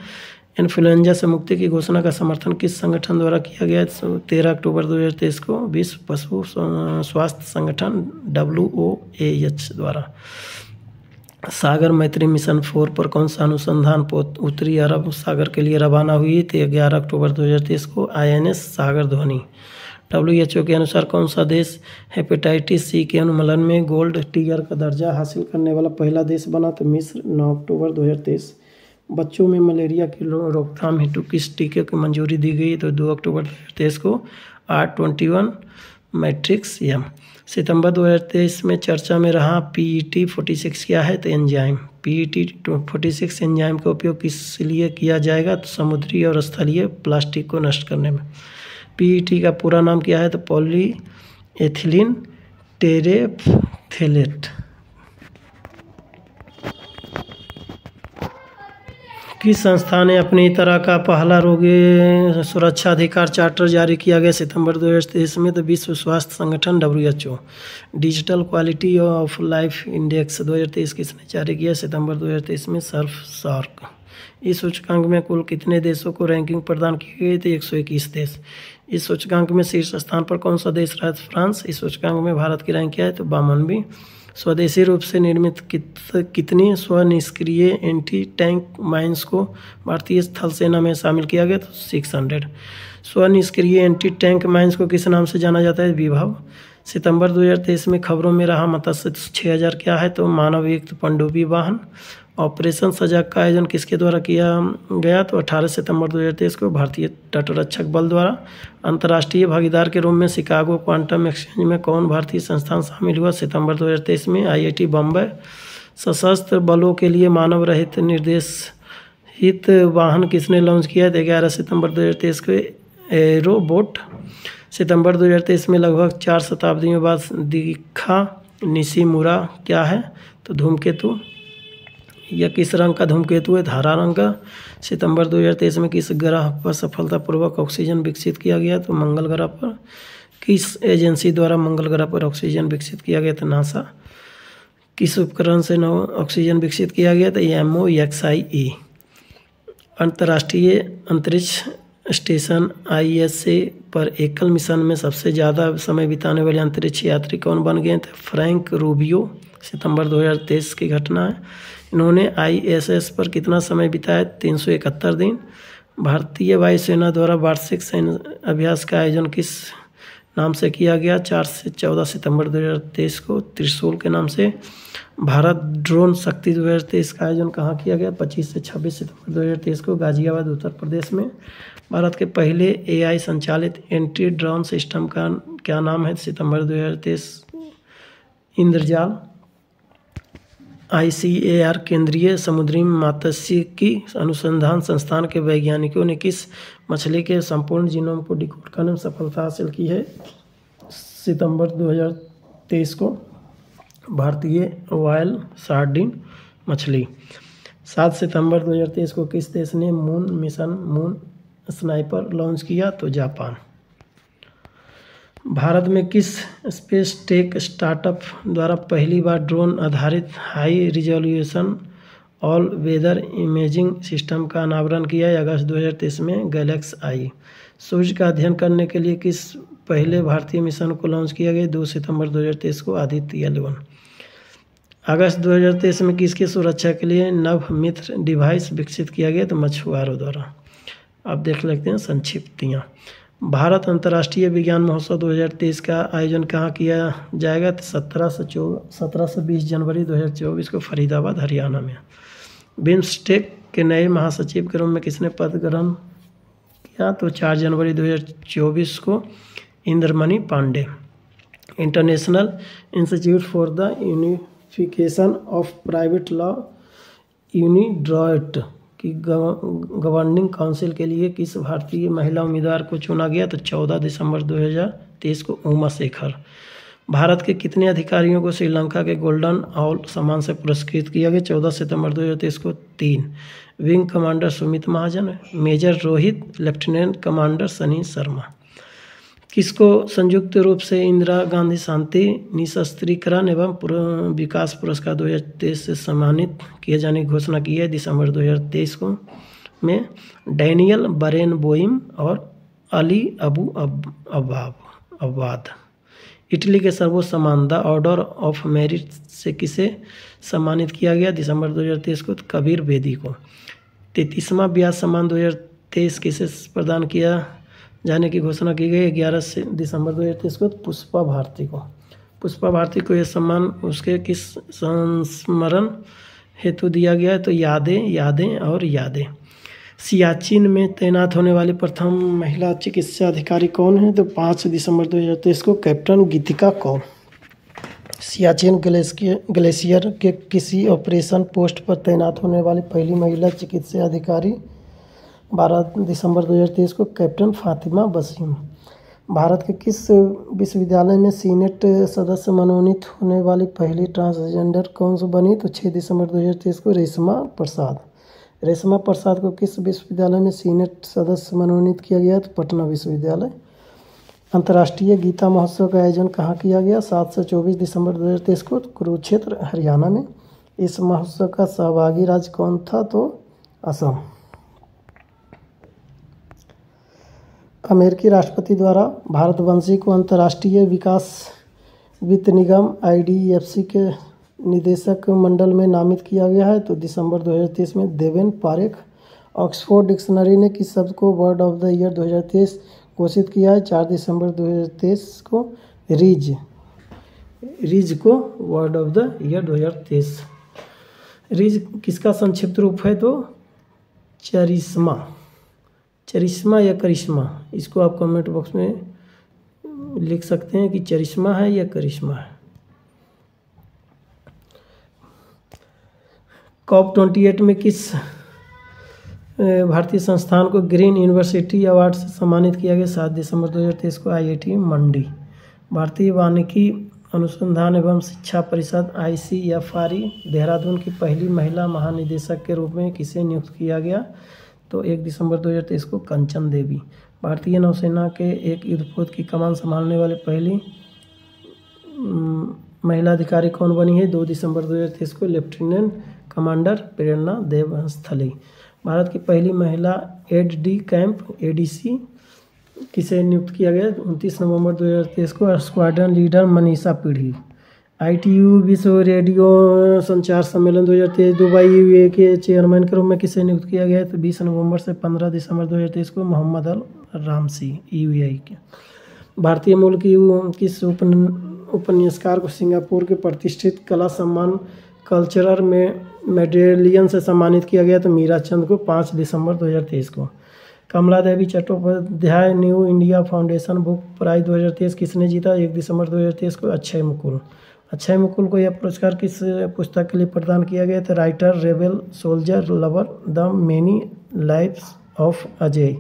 इन्फ्लुएंजा से मुक्ति की घोषणा का समर्थन किस संगठन द्वारा किया गया? 13 अक्टूबर 2023 को, विश्व पशु स्वास्थ्य संगठन WOAH द्वारा। सागर मैत्री मिशन 4 पर कौन सा अनुसंधान पोत उत्तरी अरब सागर के लिए रवाना हुई? तो 11 अक्टूबर 2023 को, INS सागर ध्वनि। WHO के अनुसार कौन सा देश हेपेटाइटिस C के उन्मूलन में गोल्ड टियर का दर्जा हासिल करने वाला पहला देश बना? तो मिस्र, 9 अक्टूबर 2023। बच्चों में मलेरिया की रोकथाम हेतु किस टीके की मंजूरी दी गई? तो 2 अक्टूबर 2023 को, R21 मैट्रिक्स M। सितंबर 2023 में चर्चा में रहा PET46 क्या है? तो एंजाइम। PET46 एंजाइम का उपयोग किस लिए किया जाएगा? तो समुद्री और स्थलीय प्लास्टिक को नष्ट करने में। PET का पूरा नाम क्या है? तो पॉलीएथिलीन टेरेफ्थैलेट। किस संस्था ने अपनी तरह का पहला रोगी सुरक्षा अधिकार चार्टर जारी किया गया सितंबर 2023 में? तो विश्व स्वास्थ्य संगठन WHO। Digital quality of life index 2023 किसने जारी किया सितंबर 2023 में? सार्क। इस सूचकांक में कुल कितने देशों को रैंकिंग प्रदान की गई थी? 121 देश। इस सूचकांक में शीर्ष स्थान पर कौन सा देश रहा? फ्रांस। इस सूचकांक में भारत की रैंक क्या है? तो 52। स्वदेशी रूप से निर्मित कितनी स्वनिष्क्रिय एंटी टैंक माइंस को भारतीय थल सेना में शामिल किया गया? तो 600। स्वनिष्क्रिय एंटी टैंक माइंस को किस नाम से जाना जाता है? विभव। सितंबर 2023 में खबरों में रहा मत्स्य 6000 क्या है? तो मानव युक्त पनडुब्बी वाहन। ऑपरेशन सजग का आयोजन किसके द्वारा किया गया? तो 18 सितंबर 2023 को भारतीय तटरक्षक बल द्वारा। अंतर्राष्ट्रीय भागीदार के रूप में शिकागो क्वांटम एक्सचेंज में कौन भारतीय संस्थान शामिल हुआ सितंबर 2023 में? IIT बम्बई। सशस्त्र बलों के लिए मानव रहित निर्देशित वाहन किसने लॉन्च किया? 11 सितंबर 2023 को एरोबोट। सितंबर 2023 में लगभग 4 शताब्दियों बाद दिखा निशिमुरा क्या है? तो धूमकेतु। यह किस रंग का धूमकेतु है? हरा रंग का। सितंबर 2023 में किस ग्रह पर सफलतापूर्वक ऑक्सीजन विकसित किया गया? तो मंगल ग्रह पर। किस एजेंसी द्वारा मंगल ग्रह पर ऑक्सीजन विकसित किया गया? तो नासा। किस उपकरण से ऑक्सीजन विकसित किया गया? तो MOXIE। अंतर्राष्ट्रीय अंतरिक्ष स्टेशन ISA पर एकल मिशन में सबसे ज़्यादा समय बिताने वाले अंतरिक्ष यात्री कौन बन गए थे? Frank Rubio. सितंबर 2023 की घटना है। इन्होंने ISS पर कितना समय बिताया? 371 दिन। भारतीय वायुसेना द्वारा वार्षिक सैन्य अभ्यास का आयोजन किस नाम से किया गया? 4 से 14 सितंबर 2023 को त्रिशूल के नाम से। भारत ड्रोन शक्ति 2023 का आयोजन कहाँ किया गया? 25 से 26 सितंबर 2023 को गाजियाबाद उत्तर प्रदेश में। भारत के पहले AI संचालित एंटी ड्रोन सिस्टम का क्या नाम है? सितंबर 2023 इंद्रजाल। ICAR केंद्रीय समुद्री मात्स्यिकी अनुसंधान संस्थान के वैज्ञानिकों ने किस मछली के संपूर्ण जीनोम को डिकोड करने में सफलता हासिल की है? सितंबर 2023 को भारतीय वायल सार्डिन मछली। 7 सितंबर 2023 को किस देश ने moon mission moon sniper launch किया? तो जापान। भारत में किस स्पेस टेक स्टार्टअप द्वारा पहली बार ड्रोन आधारित high resolution all weather imaging system का अनावरण किया? अगस्त 2023 में गैलेक्स आई। सूर्य का अध्ययन करने के लिए किस पहले भारतीय मिशन को लॉन्च किया गया? 2 सितंबर 2023 को आदित्य L1। अगस्त 2023 में किसकी सुरक्षा के लिए नव मित्र डिवाइस विकसित किया गया? तो मछुआरों द्वारा। अब देख लेते हैं संक्षिप्तियाँ। भारत अंतर्राष्ट्रीय विज्ञान महोत्सव 2023 का आयोजन कहाँ किया जाएगा? तो 17 से 20 जनवरी 2024 को फरीदाबाद हरियाणा में। बिम्स्टेक के नए महासचिव के रूप में किसने पद ग्रहण किया? तो 4 जनवरी 2024 को Indramani Pandey. International institute for the unification of private law UNIDROIT की गवर्निंग काउंसिल के लिए किस भारतीय महिला उम्मीदवार को चुना गया? तो 14 दिसंबर 2023 को उमा शेखर। भारत के कितने अधिकारियों को श्रीलंका के गोल्डन आउल सम्मान से पुरस्कृत किया गया? 14 सितंबर 2023 को 3। Wing commander Sumit Mahajan, major Rohit, lieutenant commander Sunny Sharma. किसको संयुक्त रूप से इंदिरा गांधी शांति निशस्त्रीकरण एवं विकास पुरस्कार 2023 से सम्मानित किए जाने की घोषणा की है? दिसंबर 2023 को में डैनियल बरेनबोइम और अली अबू अब्बाद। इटली के सर्वोच्च सम्मान द ऑर्डर ऑफ मेरिट से किसे सम्मानित किया गया? दिसंबर 2023 को कबीर बेदी को। 33वां ब्याज सम्मान 2023 किसे प्रदान किया जाने की घोषणा की गई? 11 दिसंबर 2023 को पुष्पा भारती को। पुष्पा भारती को यह सम्मान उसके किस संस्मरण हेतु दिया गया है? तो यादें। सियाचिन में तैनात होने वाली प्रथम महिला चिकित्सा अधिकारी कौन है? तो 5 दिसंबर 2023 को कैप्टन गीतिका कौर। सियाचिन ग्लेशियर के किसी ऑपरेशन पोस्ट पर तैनात होने वाली पहली महिला चिकित्सा अधिकारी 12 दिसंबर 2023 को कैप्टन फातिमा वसीम। भारत के किस विश्वविद्यालय में सीनेट सदस्य मनोनीत होने वाली पहली ट्रांसजेंडर कौन सी बनी? तो 6 दिसंबर 2023 को रेशमा प्रसाद। रेशमा प्रसाद को किस विश्वविद्यालय में सीनेट सदस्य मनोनीत किया गया? तो पटना विश्वविद्यालय। अंतर्राष्ट्रीय गीता महोत्सव का आयोजन कहाँ किया गया? 7 से 24 दिसंबर 2023 को कुरुक्षेत्र हरियाणा में। इस महोत्सव का सहभागी राज्य कौन था? तो असम। अमेरिकी राष्ट्रपति द्वारा भारतवंशी को अंतर्राष्ट्रीय विकास वित्त निगम IDFC के निदेशक मंडल में नामित किया गया है। तो दिसंबर 2023 में देवेन पारेख। ऑक्सफोर्ड डिक्शनरी ने किस शब्द को वर्ड ऑफ द ईयर 2023 घोषित किया है? 4 दिसंबर 2023 को रिज को word of the year 2023। Ridge किसका संक्षिप्त रूप है? तो चरिश्मा। चरिश्मा या करिश्मा, इसको आप कमेंट बॉक्स में लिख सकते हैं कि चरिश्मा है या करिश्मा है। COP28 में किस भारतीय संस्थान को ग्रीन यूनिवर्सिटी अवार्ड से सम्मानित किया गया? 7 दिसंबर 2023 को IIT मंडी। भारतीय वानिकी अनुसंधान एवं शिक्षा परिषद ICFRE देहरादून की पहली महिला महानिदेशक के रूप में किसे नियुक्त किया गया? तो 1 दिसंबर 2023 को कंचन देवी। भारतीय नौसेना के एक युद्धपोत की कमान संभालने वाली पहली महिला अधिकारी कौन बनी है? 2 दिसंबर 2023 को लेफ्टिनेंट कमांडर प्रेरणा देवस्थली। भारत की पहली महिला एड डी कैंप ADC किसे नियुक्त किया गया? 29 नवंबर 2023 को स्क्वाड्रन लीडर मनीषा पीढ़ी। ITU विश्व रेडियो संचार सम्मेलन 2023 दुबई UAE के चेयरमैन के रूप में किसे नियुक्त किया गया है? तो 20 नवंबर से 15 दिसंबर 2023 को मोहम्मद अल रामसी UAE के। भारतीय मूल की किस उपन्यासकार को सिंगापुर के प्रतिष्ठित कला सम्मान कल्चरल में मेडेलियन से सम्मानित किया गया? तो मीरा चंद को 5 दिसंबर 2023 को। Kamala Devi Chattopadhyay new India foundation book prize 2023 किसने जीता? 1 दिसंबर 2023 को अक्षय मुकुल। अक्षय मुकुल को यह पुरस्कार किस पुस्तक के लिए प्रदान किया गया था? Writer rebel soldier lover the many lives of Ajay.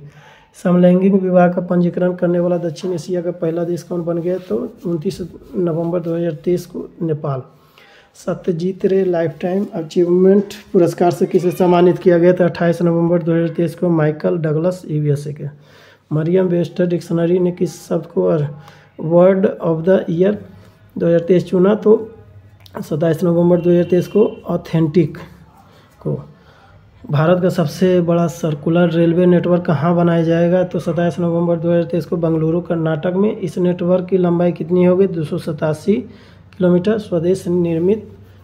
समलैंगिक विवाह का पंजीकरण करने वाला दक्षिण एशिया का पहला देश कौन बन गया? तो 29 नवंबर 2023 को नेपाल। सत्यजीत रे लाइफ टाइम अचीवमेंट पुरस्कार से किसे सम्मानित किया गया था? 28 नवंबर 2023 को माइकल डगलस USA के। मरियम वेस्टर डिक्शनरी ने किस शब्द को वर्ड ऑफ द ईयर 2023 चुना? तो 27 नवंबर 2023 को ऑथेंटिक को। भारत का सबसे बड़ा सर्कुलर रेलवे नेटवर्क कहाँ बनाया जाएगा? तो 27 नवंबर 2023 को बेंगलुरु कर्नाटक में। इस नेटवर्क की लंबाई कितनी होगी? 287 किलोमीटर।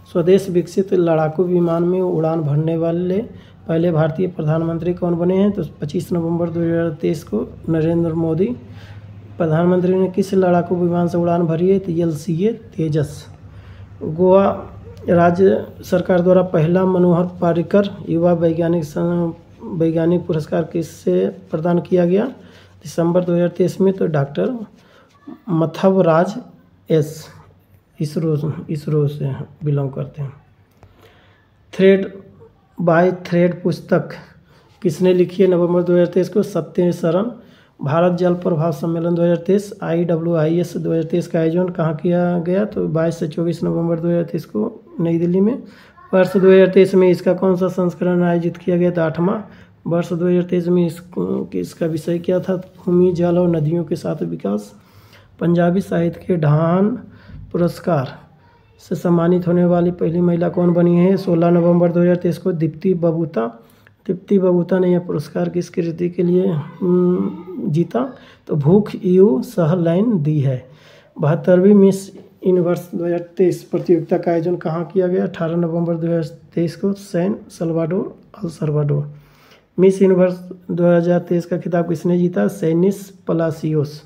स्वदेश विकसित लड़ाकू विमान में उड़ान भरने वाले पहले भारतीय प्रधानमंत्री कौन बने हैं? तो 25 नवंबर 2023 को नरेंद्र मोदी। प्रधानमंत्री ने किस लड़ाकू विमान से उड़ान भरी है? तो LCA तेजस। गोवा राज्य सरकार द्वारा पहला मनोहर पर्रिकर युवा वैज्ञानिक पुरस्कार किससे प्रदान किया गया? दिसंबर 2023 में। तो डॉक्टर मथवराज S इसरो से बिलोंग करते हैं। थ्रेड बाय थ्रेड पुस्तक किसने लिखी है? नवंबर 2023 को सत्य शरण। भारत जल प्रभाव सम्मेलन 2023 IWIS 2023 का आयोजन कहाँ किया गया? तो 22 से 24 नवंबर 2023 को नई दिल्ली में। वर्ष 2023 में इसका कौन सा संस्करण आयोजित किया गया था? 8वां। वर्ष 2023 में इसका विषय क्या था? भूमि जल और नदियों के साथ विकास। पंजाबी साहित्य के ढान पुरस्कार से सम्मानित होने वाली पहली महिला कौन बनी है? 16 नवंबर 2023 को दीप्ति बबूता। दीप्ति बबूता ने यह पुरस्कार किस कृति के लिए जीता? तो भूख यू सह लाइन दी है। 72वीं मिस यूनिवर्स 2023 प्रतियोगिता का आयोजन कहाँ किया गया? 18 नवंबर 2023 को San Salvador El Salvador. Miss Universe 2023 का खिताब किसने जीता? सेनिस पलासियोस।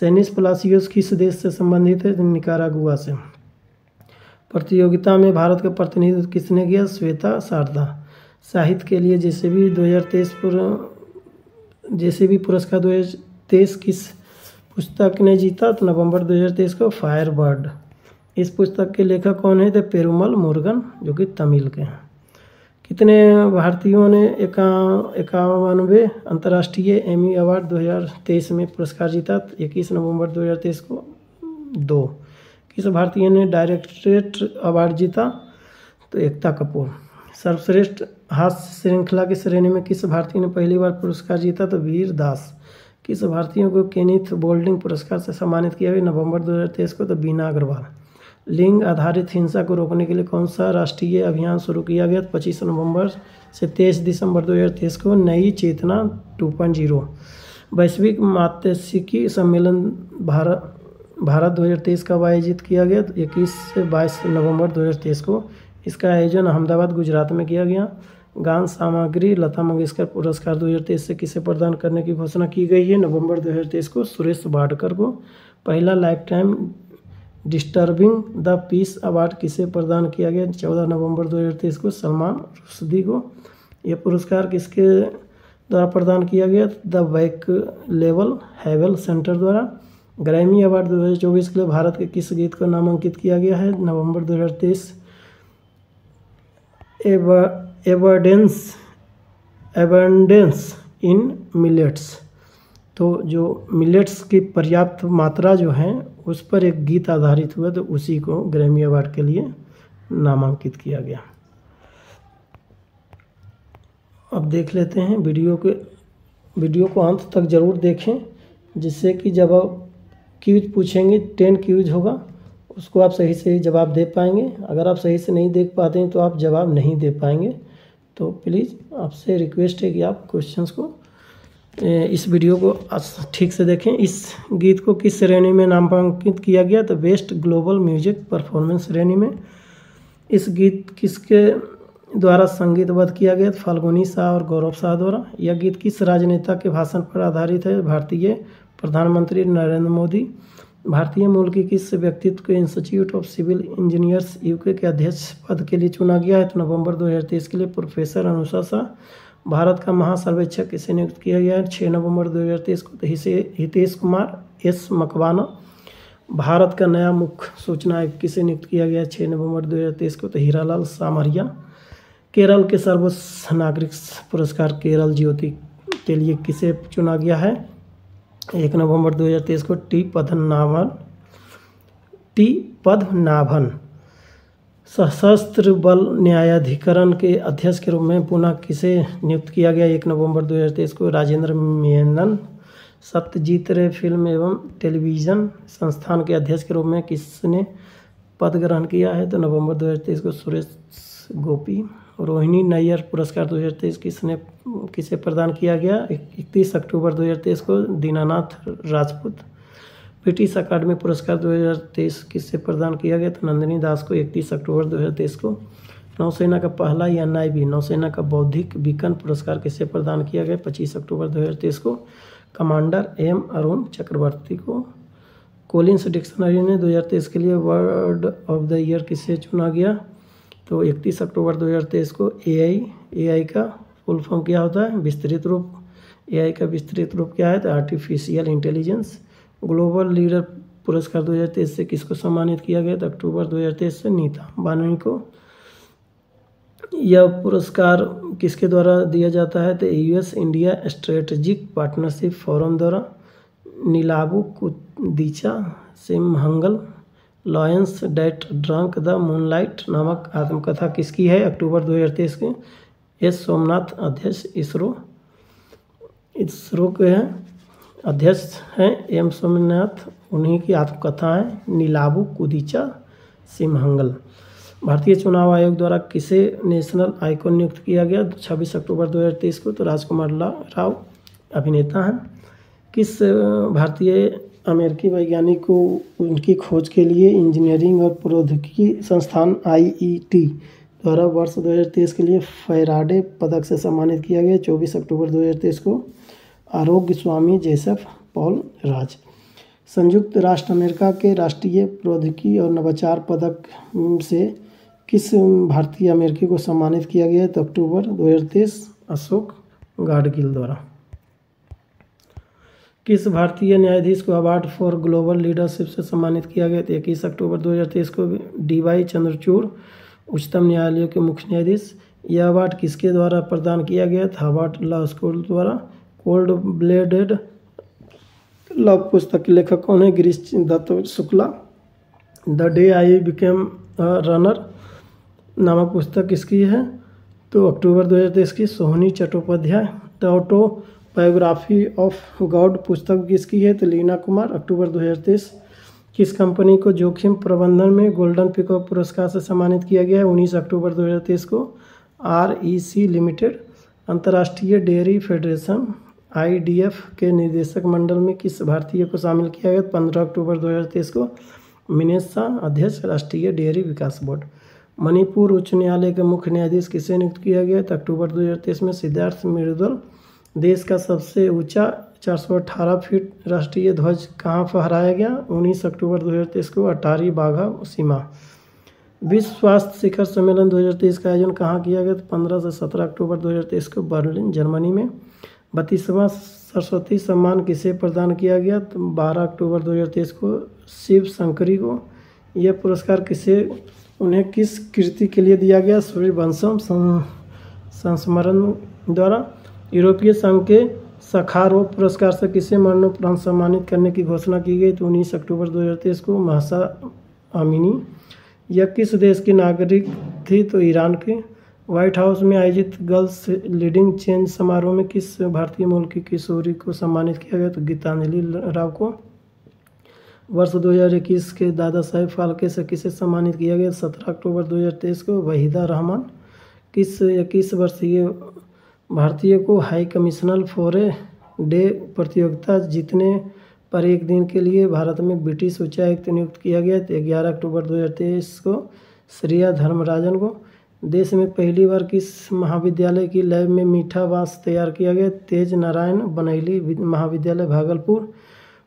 सेनिस पलासियोस किस देश से संबंधित है? निकारागुआ से। प्रतियोगिता में भारत का प्रतिनिधित्व किसने किया? श्वेता शारदा। साहित्य के लिए जेसीबी 2023 पुरस्कार 2023 किस पुस्तक ने जीता? तो नवंबर 2023 को फायर बर्ड। इस पुस्तक के लेखक कौन है? तो पेरुमल मुरुगन, जो कि तमिल के हैं। कितने भारतीयों ने 51वें अंतर्राष्ट्रीय एमी अवार्ड 2023 में पुरस्कार जीता? 21 नवंबर 2023 को 2। किस भारतीय ने डायरेक्टरेट अवार्ड जीता? तो एकता कपूर। सर्वश्रेष्ठ हास्य श्रृंखला की श्रेणी में किस भारतीय ने पहली बार पुरस्कार जीता? तो वीर दास। किस भारतीयों को केनिथ बोल्डिंग पुरस्कार से सम्मानित किया गया नवंबर 2023 को? तो बीना अग्रवाल। लिंग आधारित हिंसा को रोकने के लिए कौन सा राष्ट्रीय अभियान शुरू किया गया? 25 नवंबर से 23 दिसंबर 2023 को नई चेतना 2.0। वैश्विक मात्स्यिकी सम्मेलन भारत 2023 कब आयोजित किया गया? 21 से 22 नवंबर 2023 को। इसका आयोजन अहमदाबाद गुजरात में किया गया। गान सामग्री लता मंगेशकर पुरस्कार 2023 से किसे प्रदान करने की घोषणा की गई है? नवंबर 2023 को सुरेश वाडकर को। पहला life time disturbing the peace award किसे प्रदान किया गया? 14 नवंबर 2023 को सलमान रुश्दी को। यह पुरस्कार किसके द्वारा प्रदान किया गया? द बैक लेवल हैवेल सेंटर द्वारा। ग्रैमी अवार्ड 2024 के लिए भारत के किस गीत को नामांकित किया गया है? नवंबर 2023 एबंडेंस इन मिलेट्स। तो जो मिलेट्स की पर्याप्त मात्रा जो है उस पर एक गीत आधारित हुआ, तो उसी को ग्रैमी अवार्ड के लिए नामांकित किया गया। अब देख लेते हैं वीडियो को अंत तक ज़रूर देखें, जिससे कि जब आप क्यूज पूछेंगे 10 क्यूज होगा, उसको आप सही से जवाब दे पाएंगे। अगर आप सही से नहीं देख पाते हैं तो आप जवाब नहीं दे पाएंगे। तो प्लीज़ आपसे रिक्वेस्ट है कि आप क्वेश्चंस को इस वीडियो को ठीक से देखें। इस गीत को किस श्रेणी में नामांकित किया गया? तो बेस्ट ग्लोबल म्यूजिक परफॉर्मेंस श्रेणी में। इस गीत किसके द्वारा संगीतबद्ध किया गया? फाल्गुनी शाह और गौरव शाह द्वारा। यह गीत किस राजनेता के भाषण पर आधारित है? भारतीय प्रधानमंत्री नरेंद्र मोदी। भारतीय मूल की किस व्यक्तित्व को Institute of Civil Engineers UK के अध्यक्ष पद के लिए चुना गया है? तो नवंबर 2023 के लिए प्रोफेसर अनुषा शाह। भारत का महासर्वेक्षक किसे नियुक्त किया गया है? 6 नवंबर 2023 को। हितेश कुमार एस मकवाना। भारत का नया मुख्य सूचना आयुक्त किसे नियुक्त किया गया है? 6 नवंबर 2023 को। तो हीरालाल सामरिया। केरल के सर्वोच्च नागरिक पुरस्कार केरल ज्योति के लिए किसे चुना गया है? 1 नवंबर 2023 को टी पद्मनाभन। सशस्त्र बल न्यायाधिकरण के अध्यक्ष के रूप में पुनः किसे नियुक्त किया गया? 1 नवंबर 2023 को राजेंद्र मेनन। सत्यजीत रे फिल्म एवं टेलीविज़न संस्थान के अध्यक्ष के रूप में किसने पद ग्रहण किया है? तो नवंबर 2023 को सुरेश गोपी। रोहिणी नैयर पुरस्कार 2023 किसे प्रदान किया गया? 31 अक्टूबर 2023 को दीनानाथ राजपूत। ब्रिटिश अकादमी पुरस्कार 2023 किससे प्रदान किया गया? तो नंदिनी दास को 31 अक्टूबर 2023 को। नौसेना का पहला NIV नौसेना का बौद्धिक बीकन पुरस्कार किसे प्रदान किया गया? 25 अक्टूबर 2023 को कमांडर M अरुण चक्रवर्ती को। कोलिंस डिक्शनरी ने 2023 के लिए वर्ड ऑफ द ईयर किसे चुना गया? तो 31 अक्टूबर 2023 को AI का फुल फॉर्म क्या होता है? विस्तृत रूप। AI का विस्तृत रूप क्या है? तो आर्टिफिशियल इंटेलिजेंस। ग्लोबल लीडर पुरस्कार 2023 से किसको सम्मानित किया गया? तो अक्टूबर 2023 से नीता बानोई को। यह पुरस्कार किसके द्वारा दिया जाता है? तो US India strategic partnership forum द्वारा। Nilavu Kudicha Simhangal lions that drank the moonlight नामक आत्मकथा किसकी है? अक्टूबर 2023 के S सोमनाथ अध्यक्ष इसरो के हैं अध्यक्ष हैं M सोमनाथ, उन्हीं की आत्मकथा है नीलाबू कुदीचा सिमहंगल। भारतीय चुनाव आयोग द्वारा किसे नेशनल आइकॉन नियुक्त किया गया? 26 अक्टूबर 2023 को। तो राजकुमार राव अभिनेता हैं। किस भारतीय अमेरिकी वैज्ञानिक को उनकी खोज के लिए इंजीनियरिंग और प्रौद्योगिकी संस्थान IET द्वारा वर्ष 2023 के लिए फैराडे पदक से सम्मानित किया गया? 24 अक्टूबर 2023 को। आरोग्य स्वामी जोसेफ पॉल राज। संयुक्त राष्ट्र अमेरिका के राष्ट्रीय प्रौद्योगिकी और नवाचार पदक से किस भारतीय अमेरिकी को सम्मानित किया गया? तो अक्टूबर 2023 अशोक गाडगिल द्वारा। किस भारतीय न्यायाधीश को अवार्ड फॉर ग्लोबल लीडरशिप से सम्मानित किया गया? 21 अक्टूबर 2023 को DY चंद्रचूड़ उच्चतम न्यायालय के मुख्य न्यायाधीश। यह अवार्ड किसके द्वारा प्रदान किया गया था? हार्वर्ड लॉ स्कूल द्वारा। कोल्ड ब्लेडेड लव पुस्तक के लेखक कौन है? Girish Dutt Shukla. The day I became a runner नामक पुस्तक किसकी है? तो अक्टूबर 2023 की Sohini Chattopadhyay. The autobiography of God पुस्तक किसकी है? तो लीना कुमार। अक्टूबर 2023 किस कंपनी को जोखिम प्रबंधन में गोल्डन पीकॉक पुरस्कार से सम्मानित किया गया है? 19 अक्टूबर 2023 को REC लिमिटेड। अंतर्राष्ट्रीय डेयरी फेडरेशन IDF के निदेशक मंडल में किस भारतीय को शामिल किया गया? 15 अक्टूबर 2023 को मिनेश शाह, अध्यक्ष राष्ट्रीय डेयरी विकास बोर्ड। मणिपुर उच्च न्यायालय के मुख्य न्यायाधीश किसे नियुक्त किया गया? तो अक्टूबर 2023 में सिद्धार्थ मृदुल। देश का सबसे ऊंचा 418 फीट राष्ट्रीय ध्वज कहाँ फहराया गया? 19 अक्टूबर 2023 को अटारी वाघा सीमा। विश्व स्वास्थ्य शिखर सम्मेलन 2023 का आयोजन कहाँ किया गया? तो 15 से 17 अक्टूबर 2023 को बर्लिन जर्मनी में। 32वां सरस्वती सम्मान किसे प्रदान किया गया? तो 12 अक्टूबर 2023 को शिव शंकरी को। यह पुरस्कार उन्हें किस कृति के लिए दिया गया? सूर्यवंशम संस्मरण द्वारा। यूरोपीय संघ के सखारोव पुरस्कार से किसे मरणोपरांत सम्मानित करने की घोषणा की गई? तो 19 अक्टूबर 2023 को महसा अमीनी। यह किस देश की नागरिक थी? तो ईरान के। व्हाइट हाउस में आयोजित गर्ल्स लीडिंग चेंज समारोह में किस भारतीय मूल की किशोरी को सम्मानित किया गया? तो गीतांजलि राव को। वर्ष 2021 के दादा साहेब फाल्के से किसे सम्मानित किया गया? 17 अक्टूबर 2023 को वहीदा रहमान। किस 21 वर्षीय भारतीय को high commissioner for a day प्रतियोगिता जीतने पर एक दिन के लिए भारत में ब्रिटिश उच्चायुक्त नियुक्त किया गया? 11 अक्टूबर 2023 को श्रेया धर्मराजन को। देश में पहली बार किस महाविद्यालय की लैब में मीठा बांस तैयार किया गया? तेज नारायण बनैली महाविद्यालय भागलपुर।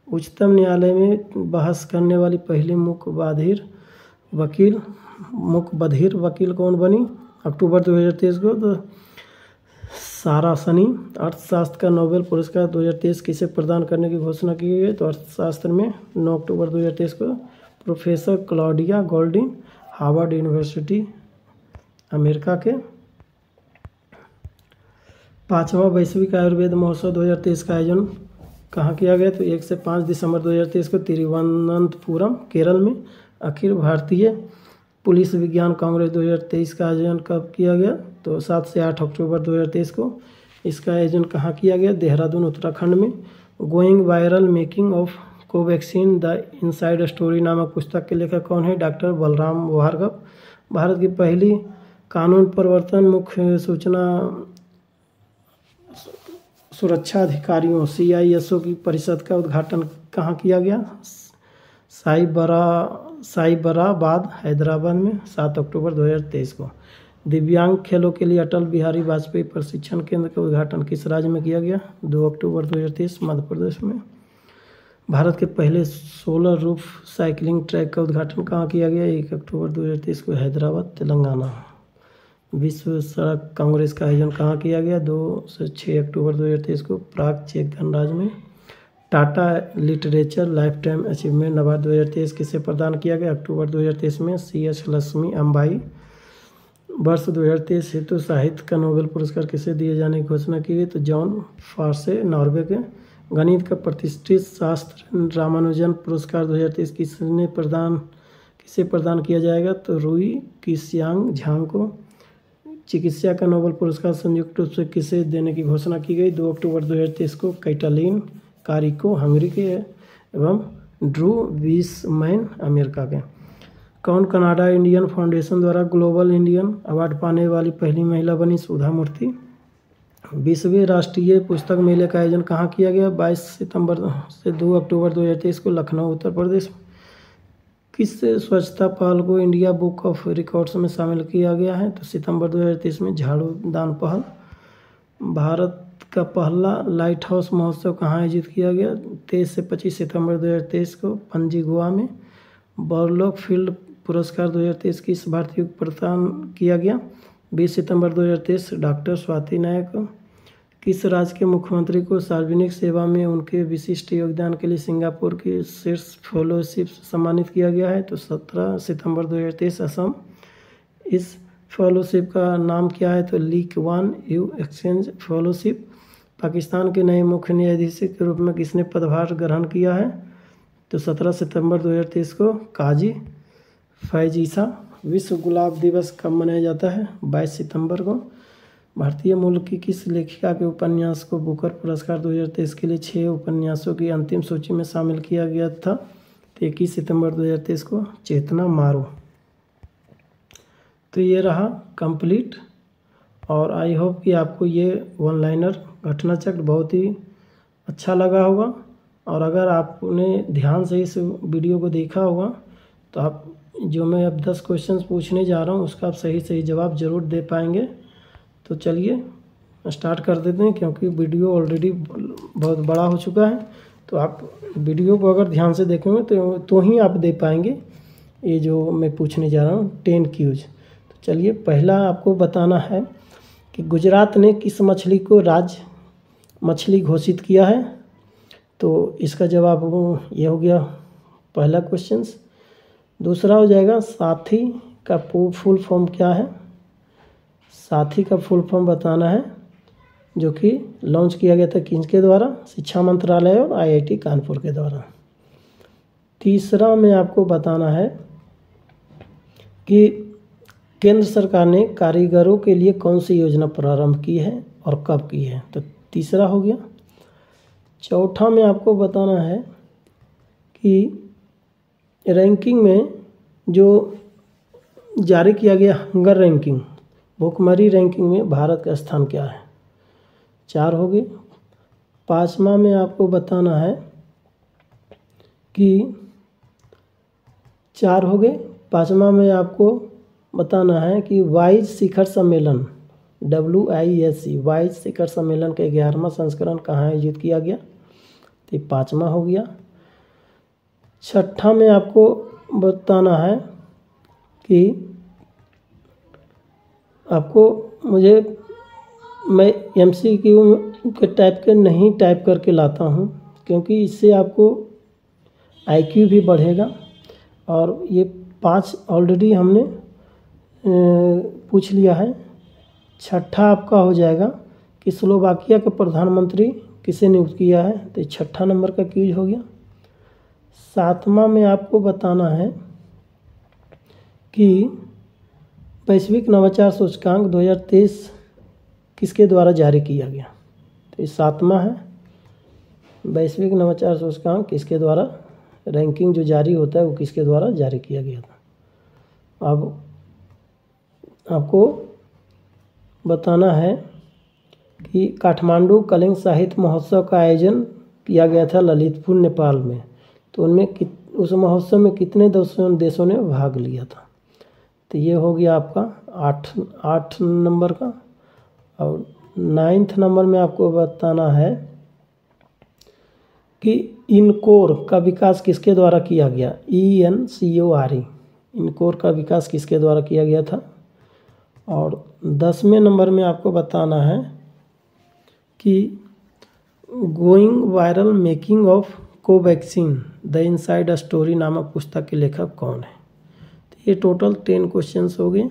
उच्चतम न्यायालय में बहस करने वाली पहली मूक बधिर वकील कौन बनी? अक्टूबर 2023 को तो सारा सनी। अर्थशास्त्र का नोबेल पुरस्कार 2023 किसे प्रदान करने की घोषणा की गई? तो अर्थशास्त्र में 9 अक्टूबर 2023 को professor Claudia Goldin, Harvard university America के। 5वां वैश्विक आयुर्वेद महोत्सव 2023 का आयोजन कहाँ किया गया? तो 1 से 5 दिसंबर 2023 को तिरुवनंतपुरम केरल में। अखिल भारतीय पुलिस विज्ञान कांग्रेस 2023 का आयोजन कब किया गया? तो 7 से 8 अक्टूबर 2023 को। इसका आयोजन कहाँ किया गया? देहरादून उत्तराखंड में। Going viral making of Covaxin the inside story नामक पुस्तक के लेखक कौन है? डॉक्टर बलराम भार्गव। भारत की पहली कानून प्रवर्तन मुख्य सूचना सुरक्षा अधिकारियों CISO की परिषद का उद्घाटन कहाँ किया गया? साइबराबाद हैदराबाद में 7 अक्टूबर 2023 को। दिव्यांग खेलों के लिए अटल बिहारी वाजपेयी प्रशिक्षण केंद्र का उद्घाटन किस राज्य में किया गया? 2 अक्टूबर 2023 मध्य प्रदेश में। भारत के पहले सोलर रूफ साइकिलिंग ट्रैक का उद्घाटन कहाँ किया गया? 1 अक्टूबर 2023 को हैदराबाद तेलंगाना। विश्व सड़क कांग्रेस का आयोजन कहाँ किया गया? 2 से 6 अक्टूबर 2023 को प्राग चेक गणराज्य में। Tata literature life time achievement award 2023 किसे प्रदान किया गया? अक्टूबर 2023 में CH लक्ष्मी अम्बाई। वर्ष 2023 हेतु साहित्य का नोबेल पुरस्कार किसे दिए जाने की घोषणा की गई? तो जॉन फार्से नॉर्वे के। गणित का प्रतिष्ठित शास्त्र रामानुजन पुरस्कार 2023 किसे प्रदान किया जाएगा? तो रूई किसियांग झांग को। चिकित्सा का नोबेल पुरस्कार संयुक्त रूप से किसे देने की घोषणा की गई? 2 अक्टूबर 2023 को कैटालिन कारिको हंगरी के एवं ड्रू विसमैन अमेरिका के। कौन कनाडा इंडियन फाउंडेशन द्वारा ग्लोबल इंडियन अवार्ड पाने वाली पहली महिला बनी? सुधा मूर्ति। 20वें राष्ट्रीय पुस्तक मेले का आयोजन कहाँ किया गया? 22 सितंबर से 2 अक्टूबर 2023 को लखनऊ उत्तर प्रदेश। किस स्वच्छता पहल को इंडिया बुक ऑफ रिकॉर्ड्स में शामिल किया गया है? तो सितंबर 2023 में झाड़ू दान पहल। भारत का पहला लाइट हाउस महोत्सव कहाँ आयोजित किया गया? 23 से 25 सितंबर 2023 को पणजी गोवा में। बर्लॉक फील्ड पुरस्कार 2023 किस भारतीय को प्रदान किया गया? 20 सितंबर 2023 डॉक्टर स्वाति नायक को। किस राज्य के मुख्यमंत्री को सार्वजनिक सेवा में उनके विशिष्ट योगदान के लिए सिंगापुर की शीर्ष फेलोशिप सम्मानित किया गया है? तो 17 सितंबर 2023 असम। इस फेलोशिप का नाम क्या है? तो Lee Kuan Yew exchange fellowship. Pakistan के नए मुख्य न्यायाधीश के रूप में किसने पदभार ग्रहण किया है? तो 17 सितंबर 2023 को काजी फैज ईसा। विश्व गुलाब दिवस कब मनाया जाता है? 22 सितंबर को। भारतीय मूल की किस लेखिका के उपन्यास को बुकर पुरस्कार 2023 के लिए 6 उपन्यासों की अंतिम सूची में शामिल किया गया था? 21 सितंबर 2023 को चेतना मारो। तो ये रहा कंप्लीट, और आई होप कि आपको ये वन लाइनर घटना चक्र बहुत ही अच्छा लगा होगा। और अगर आपने ध्यान से इस वीडियो को देखा होगा तो आप जो मैं अब 10 क्वेश्चंस पूछने जा रहा हूँ उसका आप सही जवाब ज़रूर दे पाएंगे। तो चलिए स्टार्ट कर देते हैं, क्योंकि वीडियो ऑलरेडी बहुत बड़ा हो चुका है। तो आप वीडियो को अगर ध्यान से देखेंगे तो ही आप दे पाएंगे ये जो मैं पूछने जा रहा हूँ 10 क्यूज। तो चलिए, पहला आपको बताना है कि गुजरात ने किस मछली को राज मछली घोषित किया है? तो इसका जवाब ये हो गया पहला क्वेश्चन। दूसरा हो जाएगा साथी का फुल फॉर्म क्या है? साथी का फुल फॉर्म बताना है, जो कि लॉन्च किया गया था किसके द्वारा? शिक्षा मंत्रालय और IIT कानपुर के द्वारा। तीसरा में आपको बताना है कि केंद्र सरकार ने कारीगरों के लिए कौन सी योजना प्रारंभ की है और कब की है? तो तीसरा हो गया। चौथा में आपको बताना है कि रैंकिंग में जो जारी किया गया हंगर रैंकिंग, भूखमरी रैंकिंग में भारत का स्थान क्या है? 4 हो गए। पाँचवा में आपको बताना है कि 4 हो गए। पाँचवा में आपको बताना है कि वाइज शिखर सम्मेलन WISE वाइज शिखर सम्मेलन का 11वां संस्करण कहाँ आयोजित किया गया? तो 5वां हो गया। छठा में आपको बताना है कि मैं MCQ के टाइप के नहीं टाइप करके लाता हूँ, क्योंकि इससे आपको IQ भी बढ़ेगा। और ये 5 ऑलरेडी हमने पूछ लिया है। छठा आपका हो जाएगा कि स्लोवाकिया के प्रधानमंत्री किसे नियुक्त किया है? तो 6ठा नंबर का क्यूज हो गया। 7वां में आपको बताना है कि वैश्विक नवाचार सूचकांक 2023 किसके द्वारा जारी किया गया? तो ये 7वां है। वैश्विक नवाचार सूचकांक किसके द्वारा रैंकिंग जो जारी होता है वो किसके द्वारा जारी किया गया था? अब आपको बताना है कि काठमांडू कलिंग साहित्य महोत्सव का आयोजन किया गया था ललितपुर नेपाल में। तो उनमें उस महोत्सव में कितने देशों ने भाग लिया था? तो ये हो गया आपका 8 नंबर का। और 9th नंबर में आपको बताना है कि इनकोर का विकास किसके द्वारा किया गया? ENCORE इनकोर का विकास किसके द्वारा किया गया था? और 10वें नंबर में आपको बताना है कि going viral making of Covaxin the inside story नामक पुस्तक के लेखक कौन है? तो ये टोटल 10 क्वेश्चंस हो गए।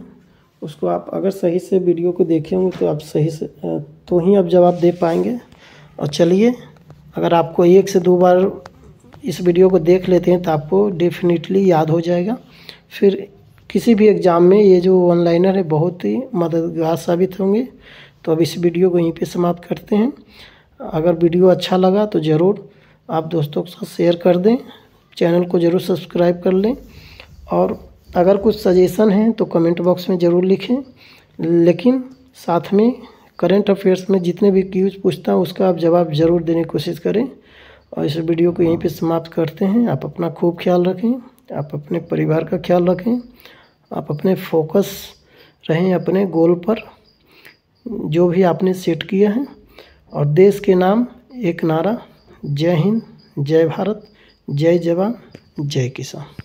उसको आप अगर सही से वीडियो को देखे होंगे तो आप सही से तो ही आप जवाब दे पाएंगे। और चलिए, अगर आपको 1 से 2 बार इस वीडियो को देख लेते हैं तो आपको डेफिनेटली याद हो जाएगा। फिर किसी भी एग्ज़ाम में ये जो ऑनलाइनर है बहुत ही मददगार साबित होंगे। तो अब इस वीडियो को यहीं पे समाप्त करते हैं। अगर वीडियो अच्छा लगा तो ज़रूर आप दोस्तों के साथ शेयर कर दें, चैनल को ज़रूर सब्सक्राइब कर लें। और अगर कुछ सजेशन हैं तो कमेंट बॉक्स में ज़रूर लिखें। लेकिन साथ में करंट अफेयर्स में जितने भी क्यूज पूछता हूँ उसका आप जवाब ज़रूर देने की कोशिश करें। और इस वीडियो को यहीं पे समाप्त करते हैं। आप अपना खूब ख्याल रखें, आप अपने परिवार का ख्याल रखें, आप अपने फोकस रहें अपने गोल पर जो भी आपने सेट किया है। और देश के नाम एक नारा, जय हिंद, जय भारत, जय जवान, जय किसान।